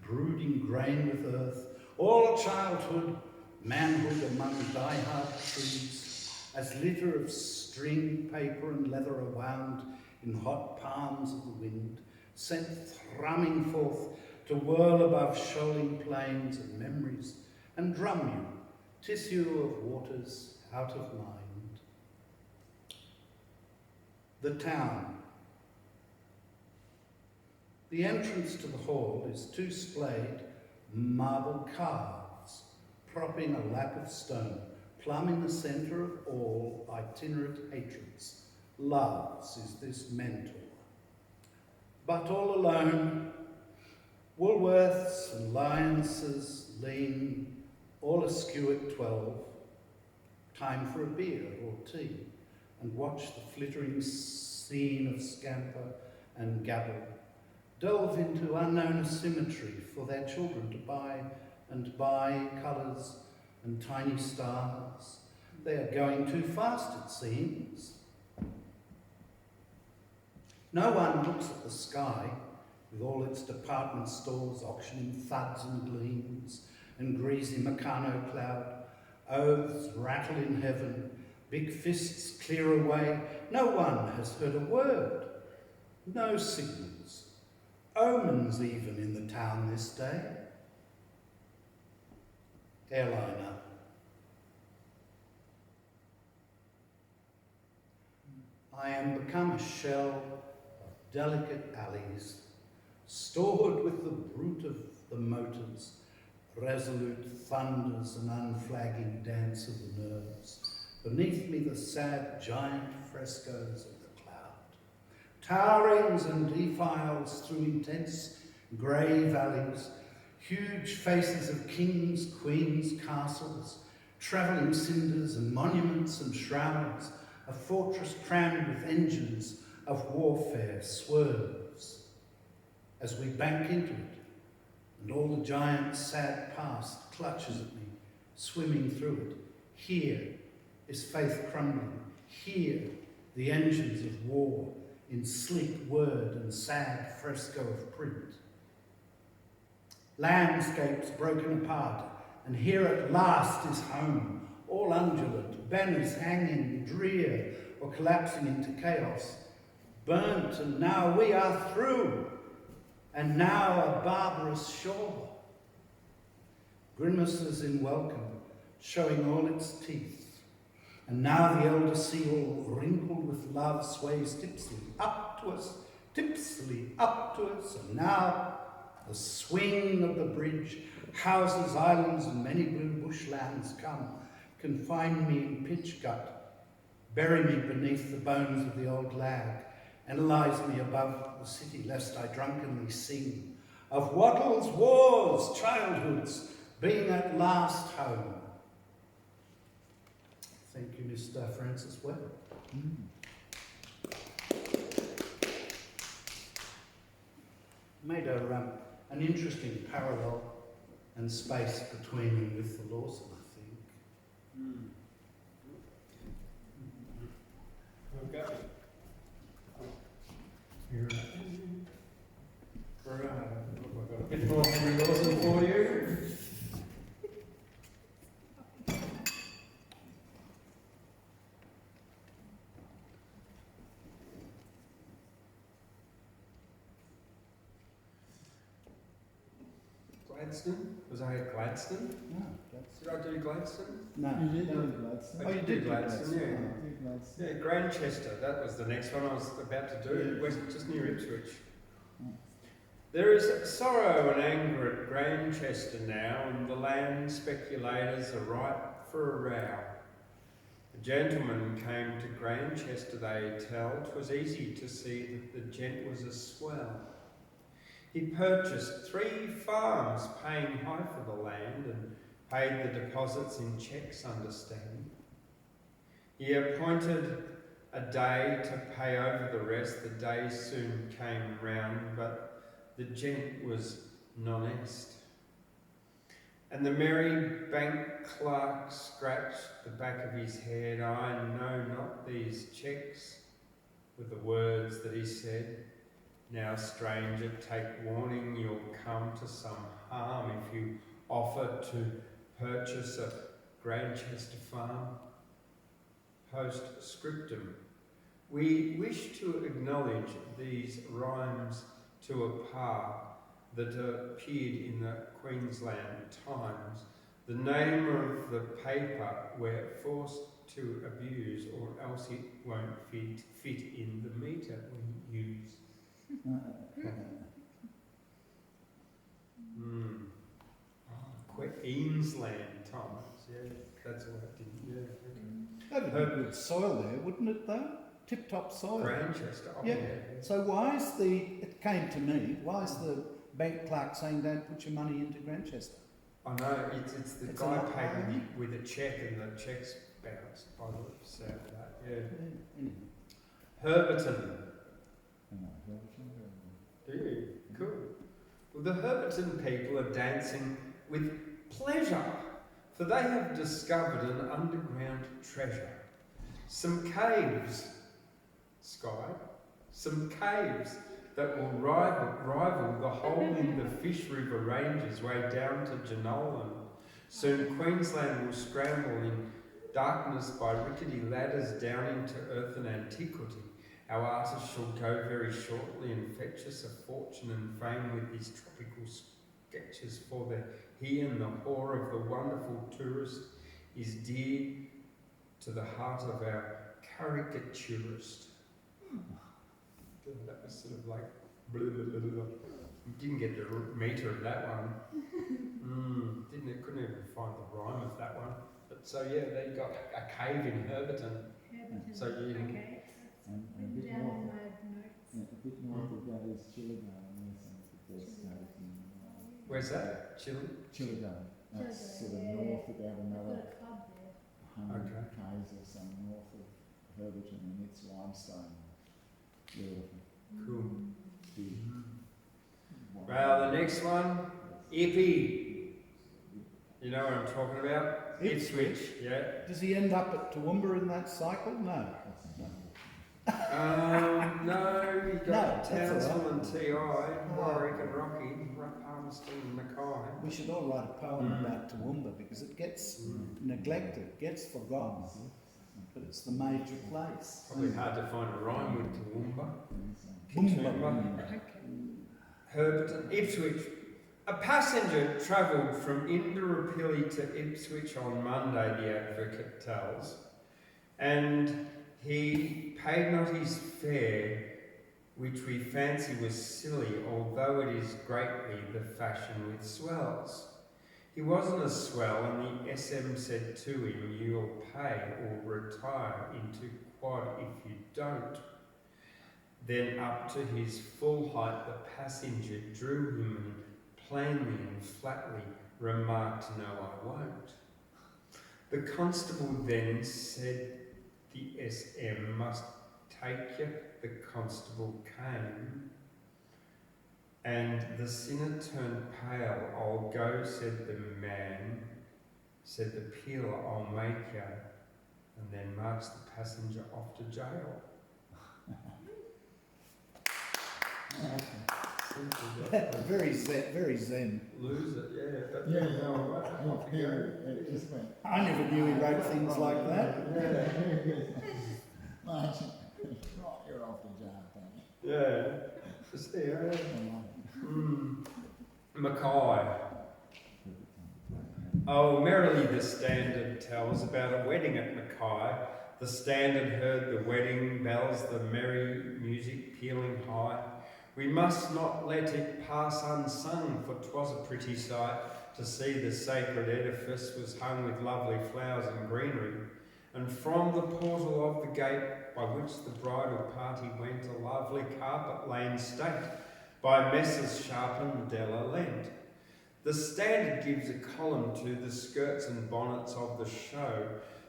brooding grain with earth, all childhood, manhood among die-hard trees, as litter of string, paper and leather are wound in hot palms of the wind, sent thrumming forth to whirl above shoaling plains of memories and drum you, tissue of waters out of mind. The town. The entrance to the hall is two splayed marble calves, propping a lap of stone, plumb in the centre of all itinerant hatreds. Love's is this mentor. But all alone, Woolworths and Lionses lean, all askew at 12, time for a beer or tea, and watch the flittering scene of scamper and gabble, delve into unknown symmetry for their children to buy colours and tiny stars. They are going too fast, it seems. No one looks at the sky, with all its department stores auctioning thuds and gleams, and greasy Meccano cloud, oaths rattle in heaven, big fists clear away. No one has heard a word, no signals, omens even in the town this day. Airliner. I am become a shell of delicate alleys, stored with the brute of the motors, resolute thunders and unflagging dance of the nerves. Beneath me the sad giant frescoes of the cloud, towerings and defiles through intense grey valleys, huge faces of kings, queens, castles, travelling cinders and monuments and shrouds, a fortress crammed with engines of warfare swerves as we bank into it, and all the giant sad past clutches at me, swimming through it. Here is faith crumbling. Here the engines of war in sleek word and sad fresco of print. Landscapes broken apart, and here at last is home, all undulant, banners hanging drear or collapsing into chaos. Burnt, and now we are through, and now a barbarous shore. Grimaces in welcome, showing all its teeth. And now the elder seal, wrinkled with love, sways tipsily up to us, and now the swing of the bridge, houses, islands, and many blue bushlands come, confine me in pitch gut, bury me beneath the bones of the old lag, analyse me above the city, lest I drunkenly sing of Wattles' wars, childhoods, being at last home. Thank you, Mr. Francis Webb. Made an interesting parallel and space between them with the Lawson, I think. Okay. Here. Right. I've got a bit more Henry Lawson for you. Gladstone? Was I at Gladstone? No, that's... Did I do Gladstone? No, You did no. do Gladstone. Oh, you did Gladstone, yeah. You did Gladstone. Yeah, Grantchester, that was the next one I was about to do, west, just near Ipswich. There is sorrow and anger at Grantchester now, and the land speculators are ripe for a row. A gentleman came to Grantchester, they tell. 'Twas easy to see that the gent was a swell. He purchased 3 farms, paying high for the land, and paid the deposits in cheques, understand. He appointed a day to pay over the rest. The day soon came round, but the gent was non-est. And the merry bank clerk scratched the back of his head. I know not these cheques, were the words that he said. Now, stranger, take warning, you'll come to some harm if you offer to purchase a Grantchester farm. Postscriptum. We wish to acknowledge these rhymes to a par that appeared in the Queensland Times. The name of the paper we're forced to abuse, or else it won't fit in the meter we use. Queensland Times, yeah, that's what I did, yeah. Okay. That'd be good soil there, wouldn't it though? Tip-top soil. Grantchester, Yeah. So why is it came to me, why is the bank clerk saying don't put your money into Grantchester? I know, it's the It's guy an paid with a cheque and the cheque's bounced by the sound of that, yeah. Herberton. Yeah, cool. Well, the Herberton people are dancing with pleasure, for they have discovered an underground treasure. Some caves, Sky, some caves that will rival the hole in the Fish River Ranges way down to Jenolan. Soon Queensland will scramble in darkness by rickety ladders down into earthen antiquity. Our artist shall go very shortly and fetch us a fortune and fame with his tropical sketches, for the he and the haw of the wonderful tourist is dear to the heart of our caricaturist. That was sort of like blah, blah, blah, blah. Didn't get the meter of that one. Couldn't even find the rhyme of that one. But so yeah, they got a cave in Herberton. So you Okay. And a Written bit down north, in my notes. yeah, a bit north of that is Chilligan, where's that? Chile? Chilligan, that's sort of Yeah. north about I've another got a club there. 100 Okay. k's or so north of Herberton, and it's limestone. Beautiful. Cool. Big. Well, the next one, Ippy. You know what I'm talking about? Ipswich, yeah. Does he end up at Toowoomba in that cycle? No. No, you got No, that's Townsville all and T.I., Warwick and Rocky, Palmerston and Mackay. We should all write a poem about Toowoomba because it gets neglected, gets forgotten. But it's the major place. Probably hard to find a rhyme with Toowoomba. Boomba. Katoomba. Herberton, Ipswich. A passenger travelled from Indooroopilly to Ipswich on Monday, the advocate tells, and he paid not his fare, which we fancy was silly, although it is greatly the fashion with swells. He wasn't a swell, and the SM said to him, you'll pay or retire into quad if you don't. Then up to his full height the passenger drew him and plainly and flatly remarked, no, I won't. The constable then said the SM must take you. The constable came, and the sinner turned pale. I'll go, said the man, said the peeler, I'll make you, and then marched the passenger off to jail. Very zen. Lose it, yeah. But Yeah, no, off you go. it just went. I never knew he wrote things like that. March, right, you're off the jar, thank you. Yeah. See, Mackay. Oh, merrily the Standard tells about a wedding at Mackay. The Standard heard the wedding bells, the merry music pealing high. We must not let it pass unsung, for 'twas a pretty sight to see the sacred edifice was hung with lovely flowers and greenery, and from the portal of the gate by which the bridal party went, a lovely carpet lay in state by Messrs. Sharp and Della lent. The Standard gives a column to the skirts and bonnets of the show.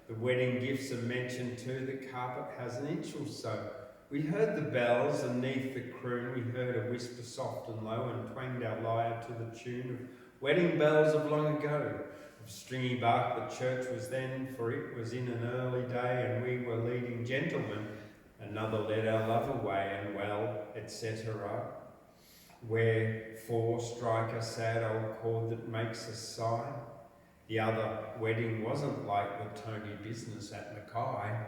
The wedding gifts are mentioned too, the carpet has an inch or so. We heard the bells, and 'neath the croon we heard a whisper soft and low, and twanged our lyre to the tune of wedding bells of long ago. Of stringy bark the church was then, for it was in an early day, and we were leading gentlemen. Another led our love away, and well, etc. Wherefore strike a sad old chord that makes us sigh. The other wedding wasn't like the Tony business at Mackay.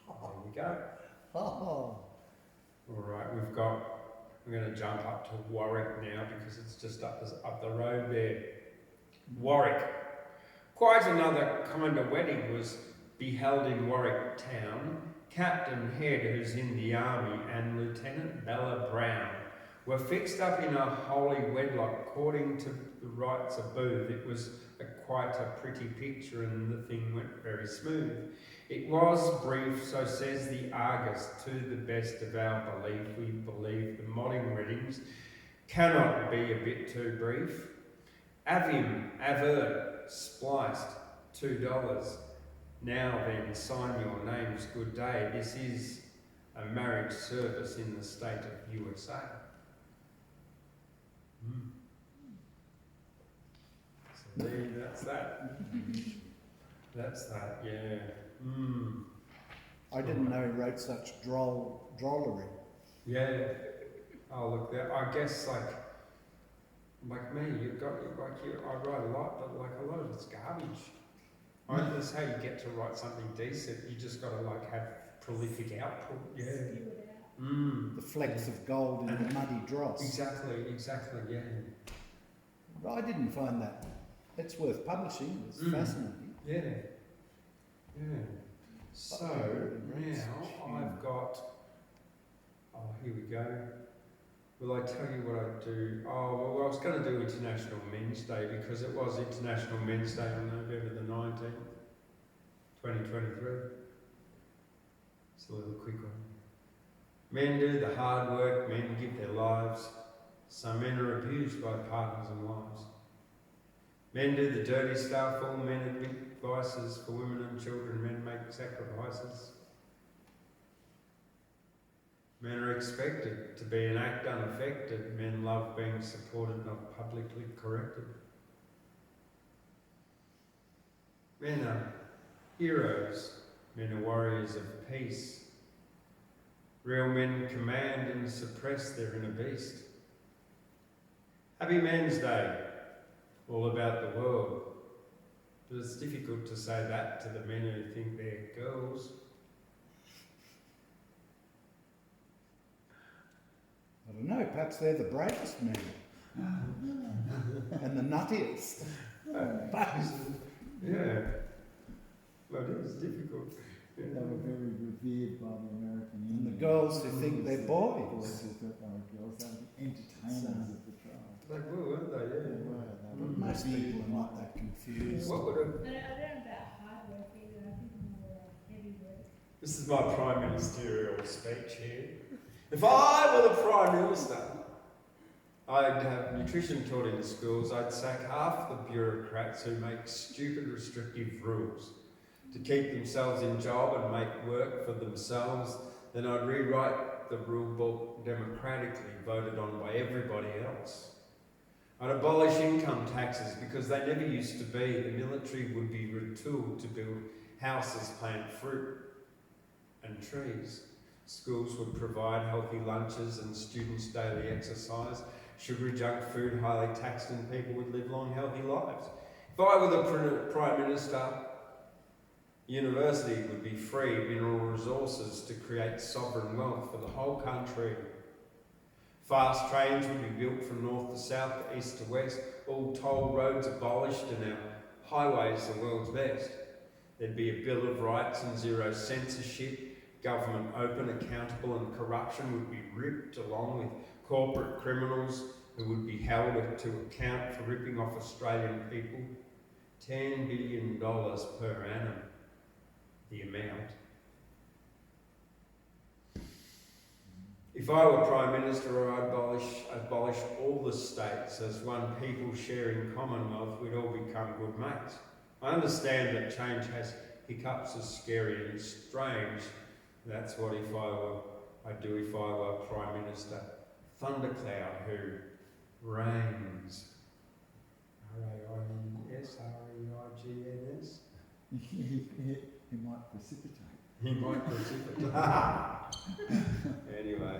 There we go. Oh, All right, we're going to jump up to Warwick now because it's just up the road there. Warwick. Quite another kind of wedding was beheld in Warwick town. Captain Head, who's in the army, and Lieutenant Bella Brown were fixed up in a holy wedlock according to the rites of Booth. It was quite a pretty picture, and the thing went very smooth. It was brief, so says the Argus, to the best of our belief. We believe the modern weddings cannot be a bit too brief. Avim, avert, spliced, $2. Now then, sign your names, good day. This is a marriage service in the state of USA. So there, that's that. That's that, yeah. I didn't know he wrote such drollery. Yeah. Oh, look, I guess like me, I write a lot, but like a lot of it's garbage. That's how you get to write something decent. You just got to have prolific output. Yeah. The flecks of gold in the muddy dross. Exactly, yeah. But I didn't find that. It's worth publishing. It's fascinating. Yeah. So now I've got. Oh, here we go. Will I tell you what I do? Oh, well, I was going to do International Men's Day because it was International Men's Day on November the 19th, 2023. It's a little quick one. Men do the hard work, men give their lives. Some men are abused by partners and wives. Men do the dirty stuff, all men admit vices. For women and children, men make sacrifices. Men are expected to be an act unaffected. Men love being supported, not publicly corrected. Men are heroes. Men are warriors of peace. Real men command and suppress their inner beast. Happy Men's Day, all about the world. But it's difficult to say that to the men who think they're girls. I don't know, perhaps they're the bravest men. And the nuttiest. Yeah. But it is difficult. They were very revered by the American And Indians. the girls who think they're boys. Boys who thought they were girls, they were the entertainers of the tribe. They were, weren't they? They Yeah. were. They were Most revered people are not by- that confused. What would have... I don't know about hard work either. I think more heavy work. This is my prime ministerial speech here. If I were the Prime Minister, I'd have nutrition taught in the schools. I'd sack half the bureaucrats who make stupid restrictive rules to keep themselves in job and make work for themselves. Then I'd rewrite the rule book democratically, voted on by everybody else. I'd abolish income taxes because they never used to be. The military would be retooled to build houses, plant fruit and trees. Schools would provide healthy lunches and students daily exercise. Sugary junk food highly taxed, and people would live long healthy lives. If I were the Prime Minister, university would be free, mineral resources to create sovereign wealth for the whole country. Fast trains would be built from north to south, to east to west, all toll roads abolished, and our highways the world's best. There'd be a Bill of Rights and zero censorship. Government open, accountable, and corruption would be ripped, along with corporate criminals who would be held to account for ripping off Australian people. $10 billion per annum the amount. If I were Prime Minister, I'd abolish all the states as one people sharing Commonwealth, we'd all become good mates. I understand that change has hiccups, is scary and strange. That's what I'd do if I were Prime Minister. Thundercloud, who reigns. R-A-I-N-S, R-E-I-G-N-S. He might precipitate. He might precipitate. Anyway.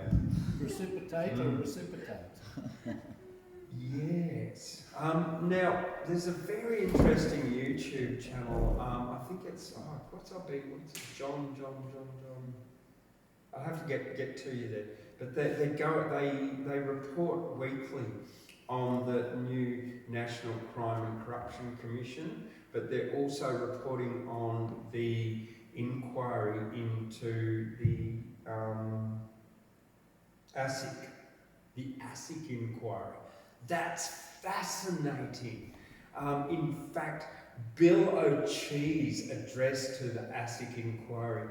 Precipitate or reciprocate? Yes. Now, there's a very interesting YouTube channel. I think it's, what's it? John. I'll have to get to you there. But they report weekly on the new National Crime and Corruption Commission, but they're also reporting on the inquiry into the ASIC inquiry. That's fascinating. In fact, Bill O'Chee's address to the ASIC inquiry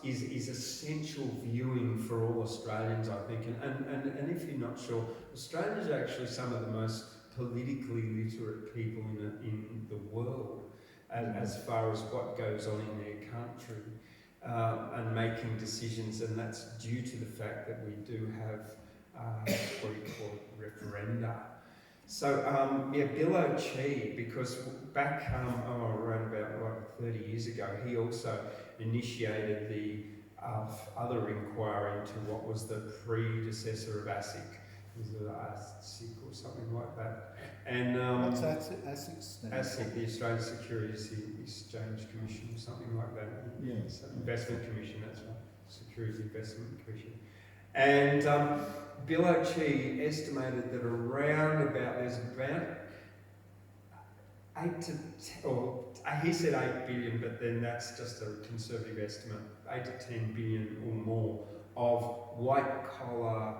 is essential viewing for all Australians, I think. And if you're not sure, Australians are actually some of the most politically literate people in the world as far as what goes on in their country and making decisions, and that's due to the fact that we do have what we call referenda. So, Bill O'Chee, because back around about 30 years ago, he also initiated the other inquiry into what was the predecessor of ASIC. Was it ASIC or something like that? And What's ASIC? ASIC, the Australian Securities Exchange Commission, or something like that. Yes. Investment Commission, that's right. Securities Investment Commission. And Bill O'Chee estimated that there's about 8 to 10, or he said 8 billion, but then that's just a conservative estimate, 8 to 10 billion or more of white-collar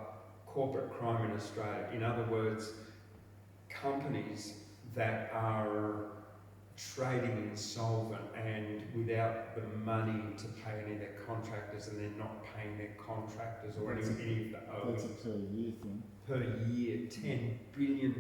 corporate crime in Australia. In other words, companies that are trading insolvent and without the money to pay any of their contractors, and they're not paying their contractors or any of the That's owers. a per year thing. Per year, $10 billion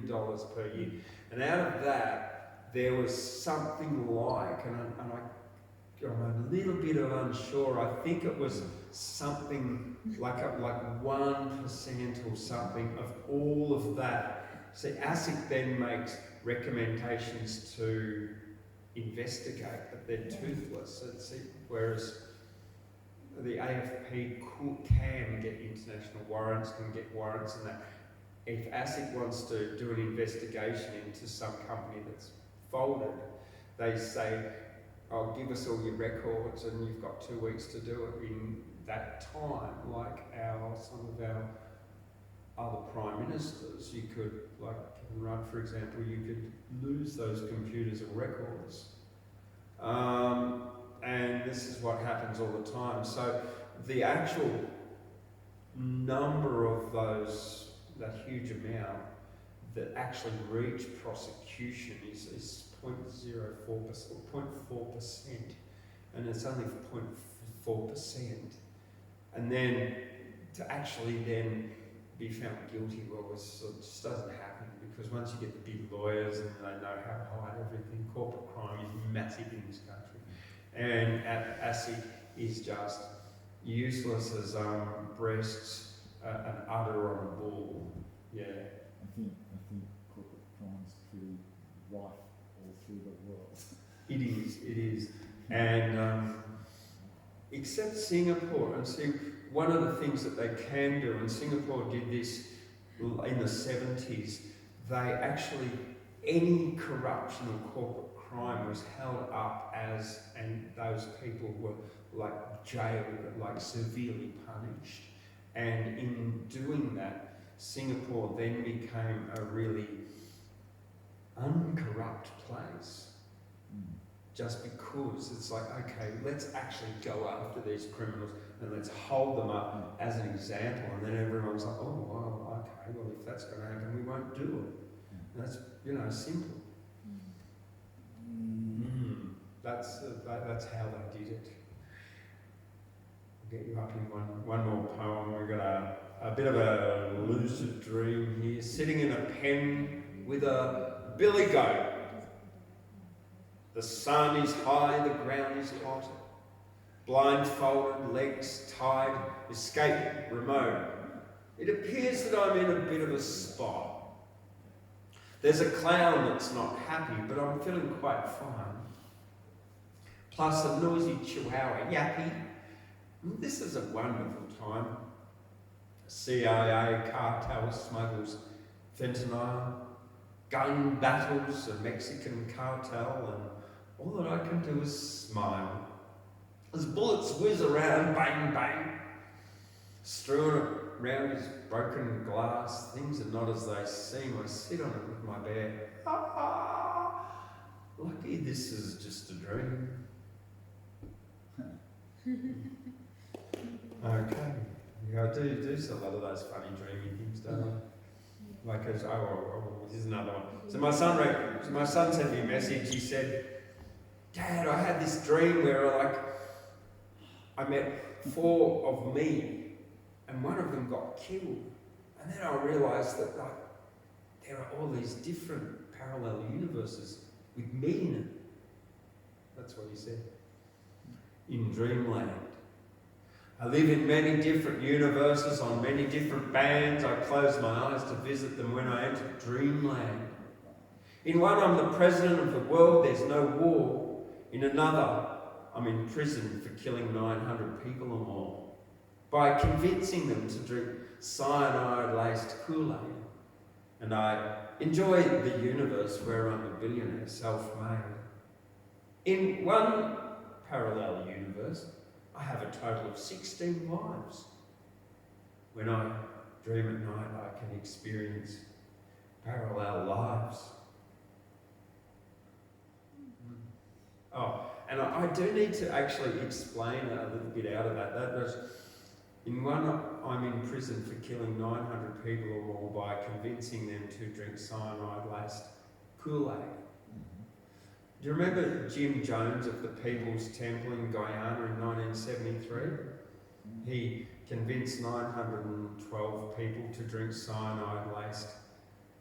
per year. And out of that, there was something like, and I'm a little bit unsure, I think it was something like 1% or something of all of that. So ASIC then makes recommendations to investigate, but they're toothless. Whereas the AFP can get international warrants, can get warrants, and that. If ASIC wants to do an investigation into some company that's folded, they say, "Oh, give us all your records, and you've got 2 weeks to do it." In that time, like some of our other prime ministers, you could, like Kevin Rudd, for example, you could lose those computers or records. And this is what happens all the time. So the actual number of that huge amount that actually reach prosecution is 0.04% or 0.4%, and it's only 0.4%. And then to actually then be found guilty, well, it just doesn't happen, because once you get the big lawyers and they know how to hide everything, corporate crime is massive in this country, and ASIC is just useless as breasts an udder on a bull. Yeah. I think corporate crime's pretty rife all through the world. It is. And except Singapore, and see, one of the things that they can do, and Singapore did this in the 70s, they actually, any corruption or corporate crime was held up and those people were like jailed, like severely punished. And in doing that, Singapore then became a really uncorrupt place. Just because it's like, okay, let's actually go after these criminals and let's hold them up as an example. And then everyone's like, oh, well, okay, well, if that's going to happen, we won't do it. And that's, simple. That's that's how they did it. I'll get you up in one more poem. We've got a bit of a lucid dream here. Sitting in a pen with a billy goat. The sun is high, the ground is hot. Blindfolded, legs tied, escape remote. It appears that I'm in a bit of a spot. There's a clown that's not happy, but I'm feeling quite fine. Plus a noisy chihuahua, yappy. This is a wonderful time. CIA cartel smuggles fentanyl, gun battles, a Mexican cartel, and all that I can do is smile. As bullets whiz around, bang, bang, strewn around his broken glass. Things are not as they seem. I sit on it with my bare. Lucky this is just a dream. Okay. Yeah, I do a lot of those funny dreamy things, don't I? Like, here's another one. So my son sent me a message. He said, "Dad, I had this dream where I met 4 of me, and one of them got killed. And then I realised that there are all these different parallel universes with me in it." That's what he said. In dreamland. I live in many different universes on many different bands. I close my eyes to visit them when I enter dreamland. In one, I'm the president of the world, there's no war. In another, I'm in prison for killing 900 people or more by convincing them to drink cyanide-laced Kool-Aid. And I enjoy the universe where I'm a billionaire, self-made. In one parallel universe, I have a total of 16 lives. When I dream at night, I can experience parallel lives. Oh, and I do need to actually explain a little bit out of that. That was, in one, I'm in prison for killing 900 people or more by convincing them to drink cyanide-laced Kool-Aid. Do you remember Jim Jones of the People's Temple in Guyana in 1973? He convinced 912 people to drink cyanide-laced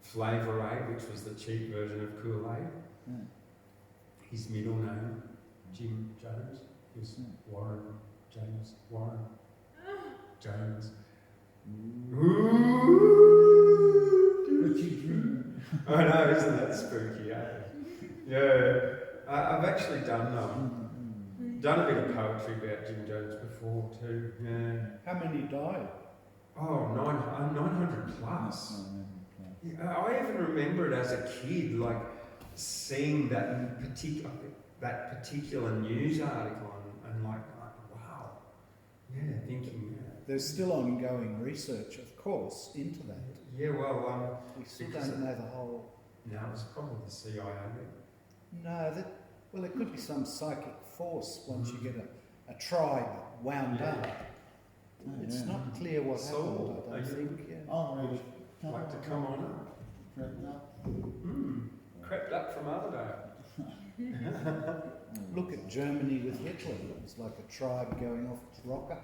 Flavor Aid, which was the cheap version of Kool-Aid. His middle name, Jim Jones, was Warren James Warren Jones. Ooh. I know, isn't that spooky, eh? Yeah, I've actually done a bit of poetry about Jim Jones before too. Yeah. How many died? Oh, 900 plus. Yeah, I even remember it as a kid, like seeing that particular news article and like, wow, yeah, thinking. There's still ongoing research, of course, into that. Yeah, well, We still don't know the whole. No, it was probably the CIA. No, it could be some psychic force once you get a tribe wound up. It's not clear what Saul, happened, I don't think. Yeah. Oh, really? Like to come on up. Crept up. Crept up from Armadale. Look at Germany with Hitler. It was like a tribe going off its rocker.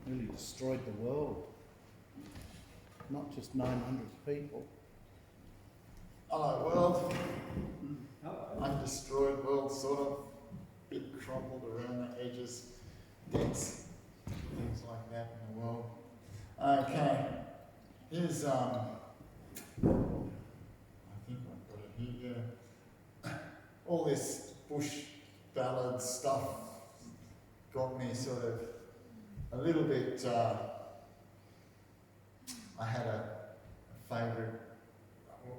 Really destroyed the world. Not just 900 people. Hello, world. Undestroyed world, sort of. Bit crumpled around the edges. Dents. Things like that in the world. Okay. Here's, I think I've got it here. Yeah. All this bush ballad stuff got me sort of a little bit, I had a favourite.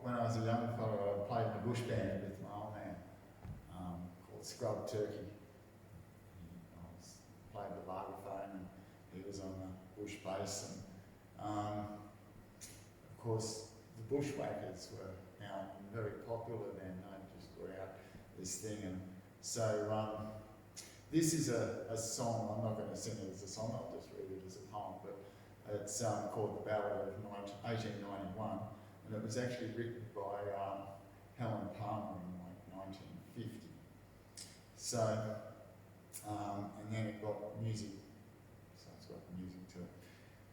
When I was a young fellow, I played in a bush band with my old man called Scrub Turkey. I played the vibraphone and he was on the bush bass. And of course, the bushwhackers were now very popular then. I just got out this thing. And so this is a song. I'm not going to sing it as a song, I'll just read it as a poem. But it's called The Ballad of 1891. And it was actually written by Helen Palmer in like 1950. So, and then it got music, so it's got music to it.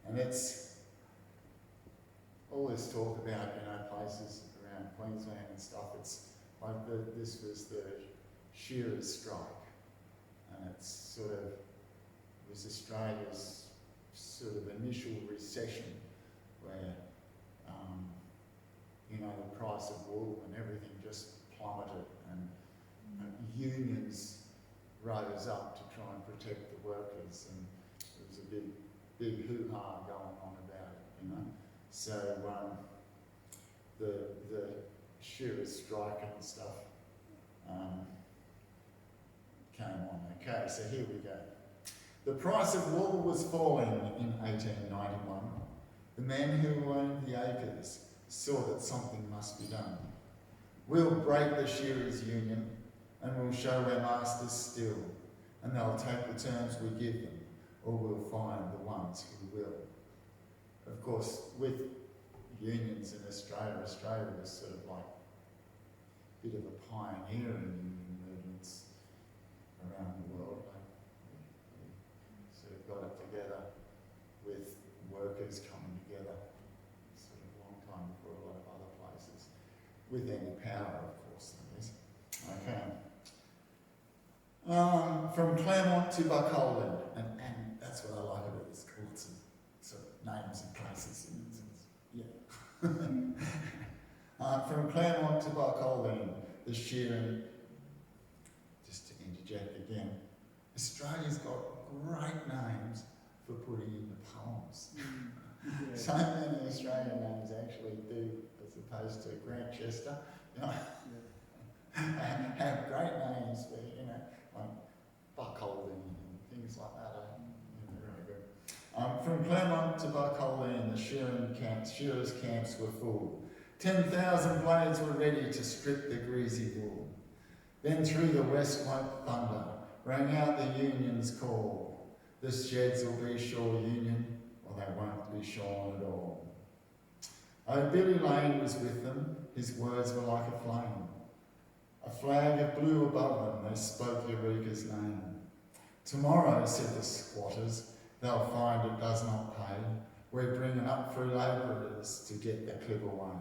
And it's all this talk about, places around Queensland and stuff. It's like this was the shearers' strike, and it's sort of was Australia's sort of initial recession, where the price of wool and everything just plummeted, and unions rose up to try and protect the workers, and there was a big hoo-ha going on about it, So the shearers' strike and stuff came on. Okay, so here we go. The price of wool was falling in 1891. The men who owned the acres saw that something must be done. We'll break the shearers' union and we'll show our masters still, and they'll take the terms we give them, or we'll find the ones who will. Of course, with unions in Australia was sort of like a bit of a pioneer in union movements around the world. We sort of got it together with workers coming together, sort of a long time before a lot of other places, with any power, of course, that is. Okay. From Claremont to Buckholland, and that's what I like about this, lots of sort of names and places in it. Yeah. From Claremont to Buckholland, the shearing, just to interject again, Australia's got great names for putting in the poems. So many Australian names actually do, as opposed to Grantchester, have great names for, like Buckholland and things like that. They're really good. From Claremont to Buckholland, the shearers' camps were full. 10,000 blades were ready to strip the greasy wool. Then through the west woke thunder, rang out the union's call. The sheds will be shore union, or they won't be shorn at all. Oh, Billy Lane was with them, his words were like a flame. A flag of blue above them, they spoke Eureka's name. Tomorrow, said the squatters, they'll find it does not pay. We're bringing up free labourers to get the clip away.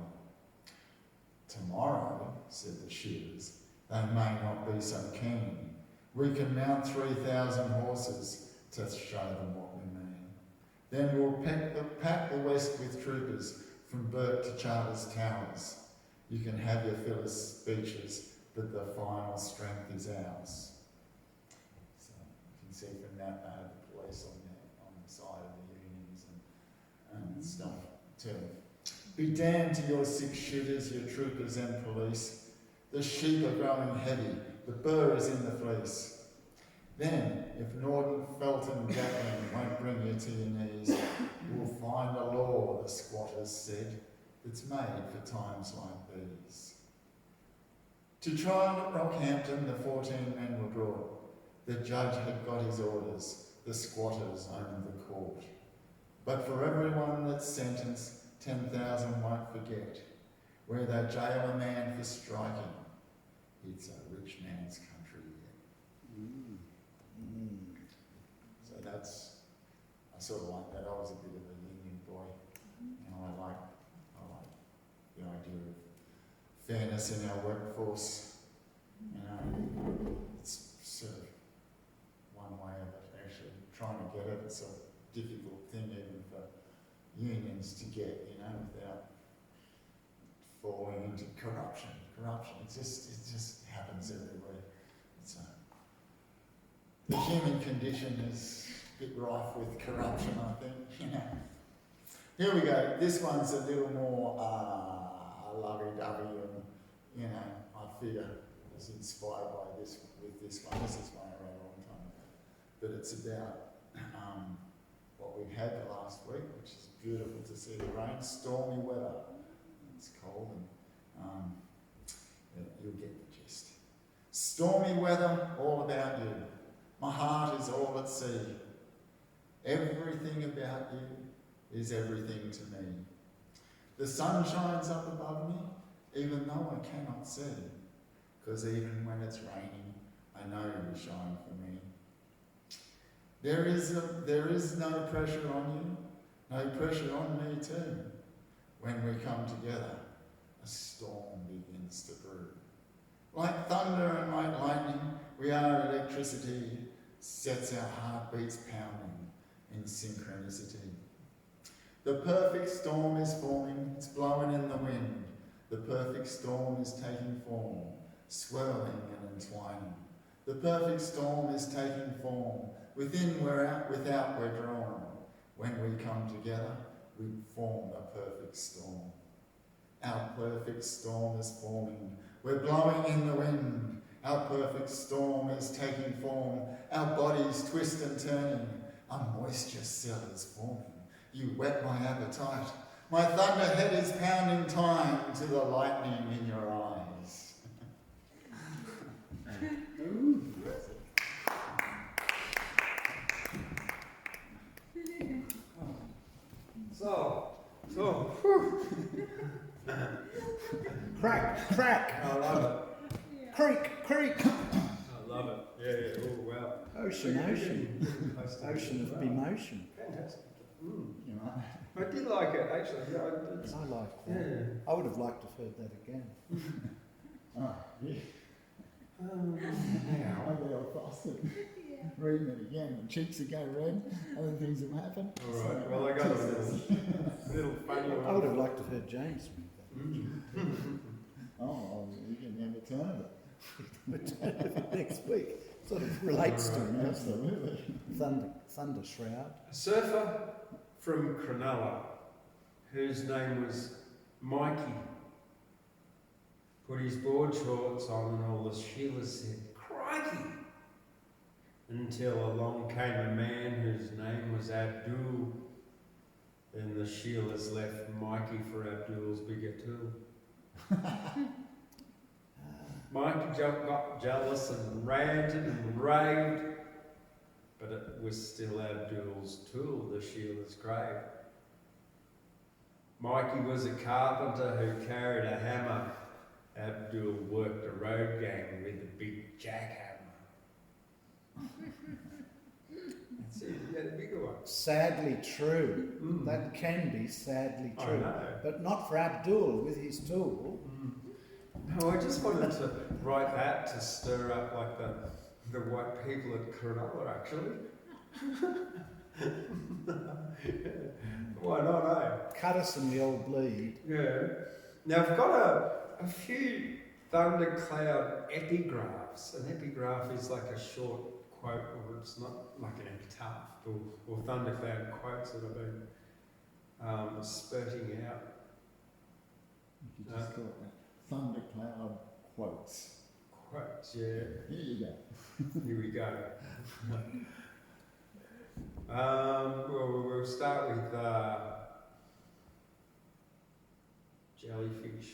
Tomorrow, said the shearers, they may not be so keen. We can mount 3,000 horses to show them what we mean. Then we'll pack the west with troopers from Burke to Charters Towers. You can have your fill of speeches, but the final strength is ours. So you can see from that they have the police on the side of the unions and stuff too. Be damned to your 6 shooters, your troopers and police. The sheep are growing heavy, the burr is in the fleece. Then, if Norton, Felton, Gatling won't bring you to your knees, we'll find a law, the squatters said, that's made for times like these. To trial at Rockhampton, the 14 men were brought. The judge had got his orders, the squatters owned the court. But for everyone that's sentenced, 10,000 won't forget, where they jail a man for striking. It's a rich man's country yet. So that's, I sort of like that. I was a bit of a union boy. I like the idea of fairness in our workforce. It's sort of one way of it, actually trying to get it. It's a difficult thing even for unions to get, without falling into corruption. It just happens everywhere. The human condition is a bit rife with corruption, I think. Here we go. This one's a little more lovey-dovey, and I figure I was inspired by this with this one. This is one I wrote a long time ago, but it's about what we had the last week, which is beautiful to see the rain, stormy weather. It's cold, and you'll get the gist. Stormy weather, all about you. My heart is all at sea. Everything about you is everything to me. The sun shines up above me, even though I cannot see, because even when it's raining, I I know you shine for me. There is no pressure on you, no pressure on me too. When we come together, a storm begins to brew. Like thunder and like lightning, we are electricity, sets our heartbeats pounding in synchronicity. The perfect storm is forming, it's blowing in the wind. The perfect storm is taking form, swirling and entwining. The perfect storm is taking form. Within we're out, without we're drawn. When we come together, we form a perfect storm. Our perfect storm is forming. We're blowing in the wind. Our perfect storm is taking form. Our bodies twist and turning. A moisture cell is forming. You whet my appetite. My thunderhead is pounding time to the lightning in your eyes. So, Crack, crack, I love it. Yeah. creak, creak. I love it. Yeah, oh wow. Ocean, ocean. Ocean of emotion. Fantastic. You know? I did like it actually. Yeah, it's, I like yeah. that. I would have liked to have heard that again. Oh, yeah. Now. Maybe I'll fast it. Yeah. Reading it again, the cheeks will go red, other things will happen. All right. Well, I got a little funny one. I would have liked to have heard James read Oh, you can never turn it. that next week. Sort of relates to him, doesn't Absolutely. it? Thunder shroud. A surfer from Cronulla, whose name was Mikey, put his board shorts on and all the Sheilas said, "Crikey!" Until along came a man whose name was Abdul. Then the Sheilas left Mikey for Abdul's bigger tool. Mikey got jealous and ranted and raved, but it was still Abdul's tool, the Sheila's grave. Mikey was a carpenter who carried a hammer. Abdul worked a road gang with a big jackhammer. That's it, he had a bigger one. Sadly true. Mm. That can be sadly I true. know. But not for Abdul with his tool. No, I just wanted to write that to stir up like the white people at Cafarella actually. Why not, eh? Cut us and we all bleed. Yeah. Now I've got a few Thundercloud epigraphs. An epigraph is like a short quote, or it's not like an epitaph, or Thundercloud quotes that have been spurting out. You just call it Thundercloud quotes. Quotes, yeah. Here you go. Here we go. Well, we'll start with jellyfish.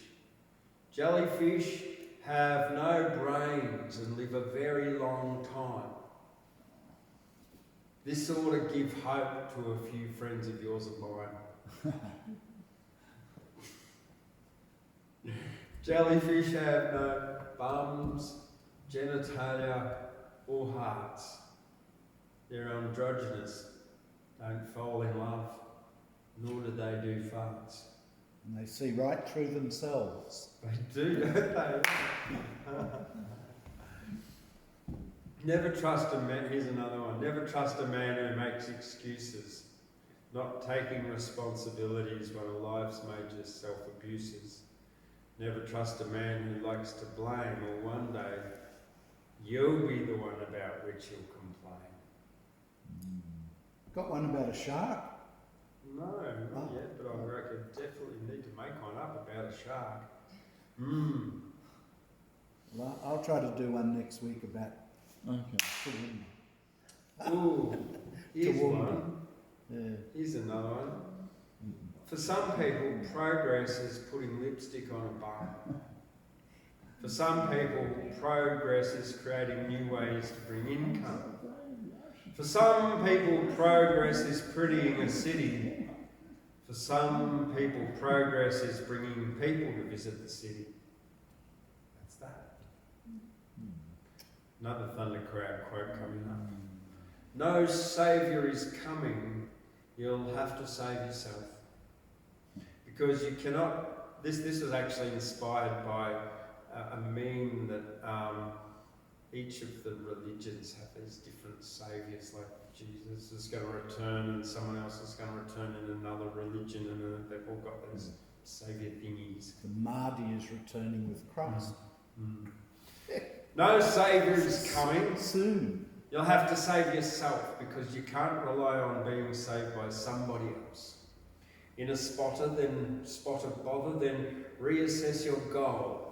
Jellyfish have no brains and live a very long time. This ought to give hope to a few friends of yours and mine. Jellyfish have no bums, genitalia, or hearts. They're androgynous, don't fall in love, nor do they do farts. And they see right through themselves. They do, don't they? Never trust a man, here's another one. Never trust a man who makes excuses, not taking responsibilities one of life's major self-abuses. Never trust a man who likes to blame, or one day you'll be the one about which he'll complain. Got one about a shark? No, not Oh. yet, but I reckon definitely need to make one up about a shark. Well, I'll try to do one next week about Okay. Ooh, here's To warm one. yeah. Here's another one. For some people, progress is putting lipstick on a bum. For some people, progress is creating new ways to bring income. For some people, progress is prettying a city. For some people, progress is bringing people to visit the city. That's that. Another Thundercloud quote coming up. No saviour is coming, you'll have to save yourself. Because you cannot, this was actually inspired by a meme that each of the religions have these different saviours, like Jesus is going to return and someone else is going to return in another religion, and they've all got those saviour thingies. The Mahdi is returning with Christ. No saviour is coming. Soon. You'll have to save yourself, because you can't rely on being saved by somebody else. In a spot of bother, then reassess your goal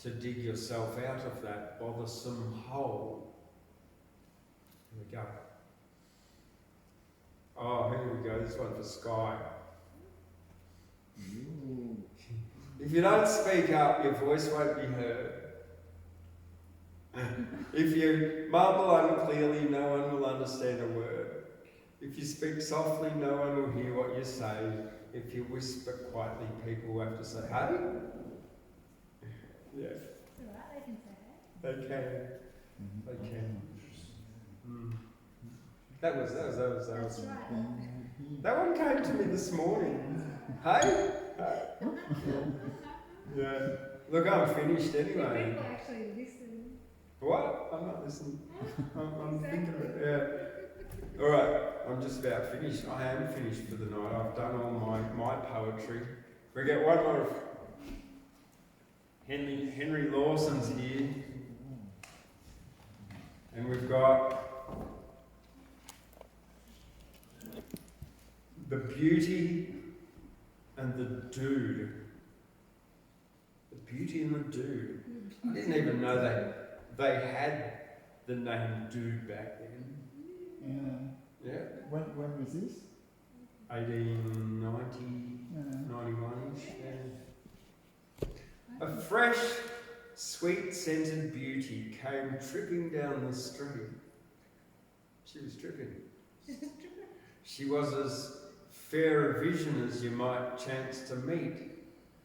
to dig yourself out of that bothersome hole. Here we go. Oh, here we go. This one for Sky. If you don't speak up, your voice won't be heard. If you mumble unclearly, no one will understand a word. If you speak softly, no one will hear what you say. If you whisper quietly, people will have to say, hey? Yeah. It's alright, they can say that. They can. They can. That was. That's right. That one came to me this morning. Hey? Yeah. Look, I'm finished anyway. People actually listen. What? I'm not listening. I'm thinking of it. Yeah. All right. I'm just about finished. I am finished for the night. I've done all my poetry. We get one more. Henry Lawson's here, and we've got the beauty and the dude. The beauty and the dude. I didn't even know they had the name dude back then. Yeah. Yeah. When was this? 1890, Yeah. 91-ish. Yeah. A fresh, sweet-scented beauty came tripping down the street. She was tripping. She was as fair a vision as you might chance to meet.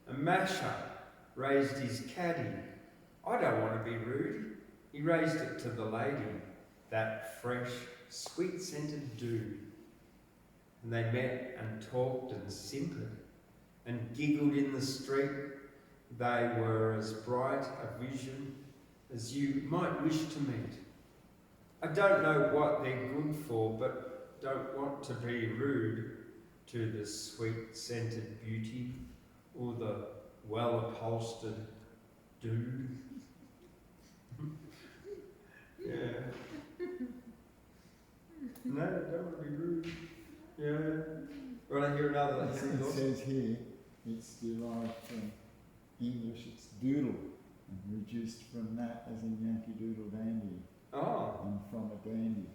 A masher raised his caddy. I don't want to be rude. He raised it to the lady, that fresh, sweet-scented dude. And they met and talked and simpered and giggled in the street. They were as bright a vision as you might wish to meet. I don't know what they're good for, but don't want to be rude to the sweet-scented beauty or the well-upholstered dude. Yeah. No, don't want to be rude. Yeah. Want to hear another? It says here, it's derived from English, it's doodle, and reduced from that as in Yankee Doodle Dandy, Oh. and from a dandy.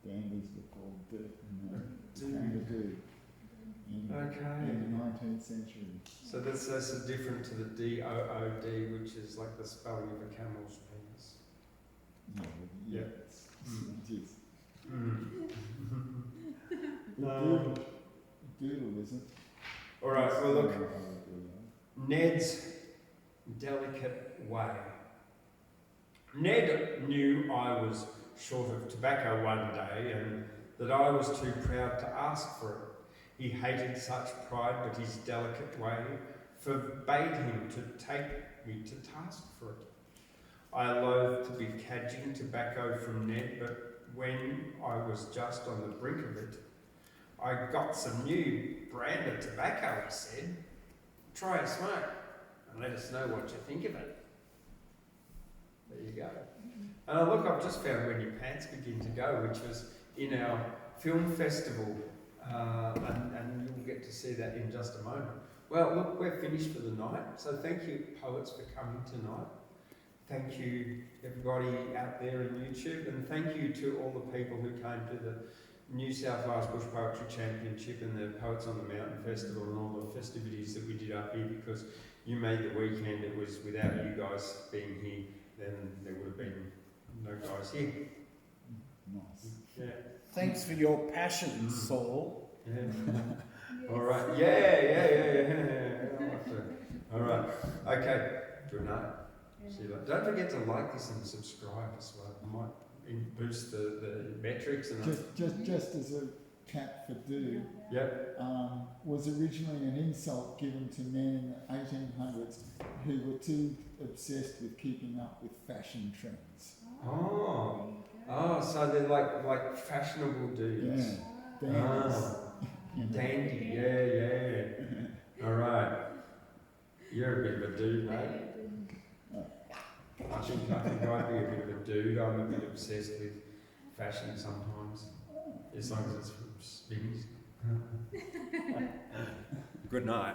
Dandies were called dirt, and Dude. a dude. In the 19th century. So that's different to the D-O-O-D, which is like the spelling of a camel's penis. Yeah, Yeah. it is. No. Doodle, isn't it? All right, well look, Ned's delicate way. Ned knew I was short of tobacco one day and that I was too proud to ask for it. He hated such pride, but his delicate way forbade him to take me to task for it. I loathed to be cadging tobacco from Ned, but when I was just on the brink of it, I got some new brand of tobacco, he said. Try a smoke and let us know what you think of it. There you go. And look, I've just found When Your Pants Begin to Go, which was in our film festival, and you'll get to see that in just a moment. Well, look, we're finished for the night, so thank you, poets, for coming tonight. Thank you, everybody out there in YouTube, and thank you to all the people who came to the New South Wales Bush Poetry Championship and the Poets on the Mountain Festival and all the festivities that we did up here, because you made the weekend. It was without you guys being here, then there would have been no guys here. Nice. Yeah. Thanks for your passion, Saul. Yeah. All right. Yeah. All right. Okay. Good night. Sheila. Don't forget to like this and subscribe as well. It might boost the metrics and Just as a cat for do, Yep. was originally an insult given to men in the 1800s who were too obsessed with keeping up with fashion trends. Oh. Oh, so they're like fashionable dudes. Yeah, dandies. Dandy, yeah. All right. You're a bit of a dude, mate. I think I'd be a bit of a dude. I'm a bit obsessed with fashion sometimes. As long as it's from Spins. Good night.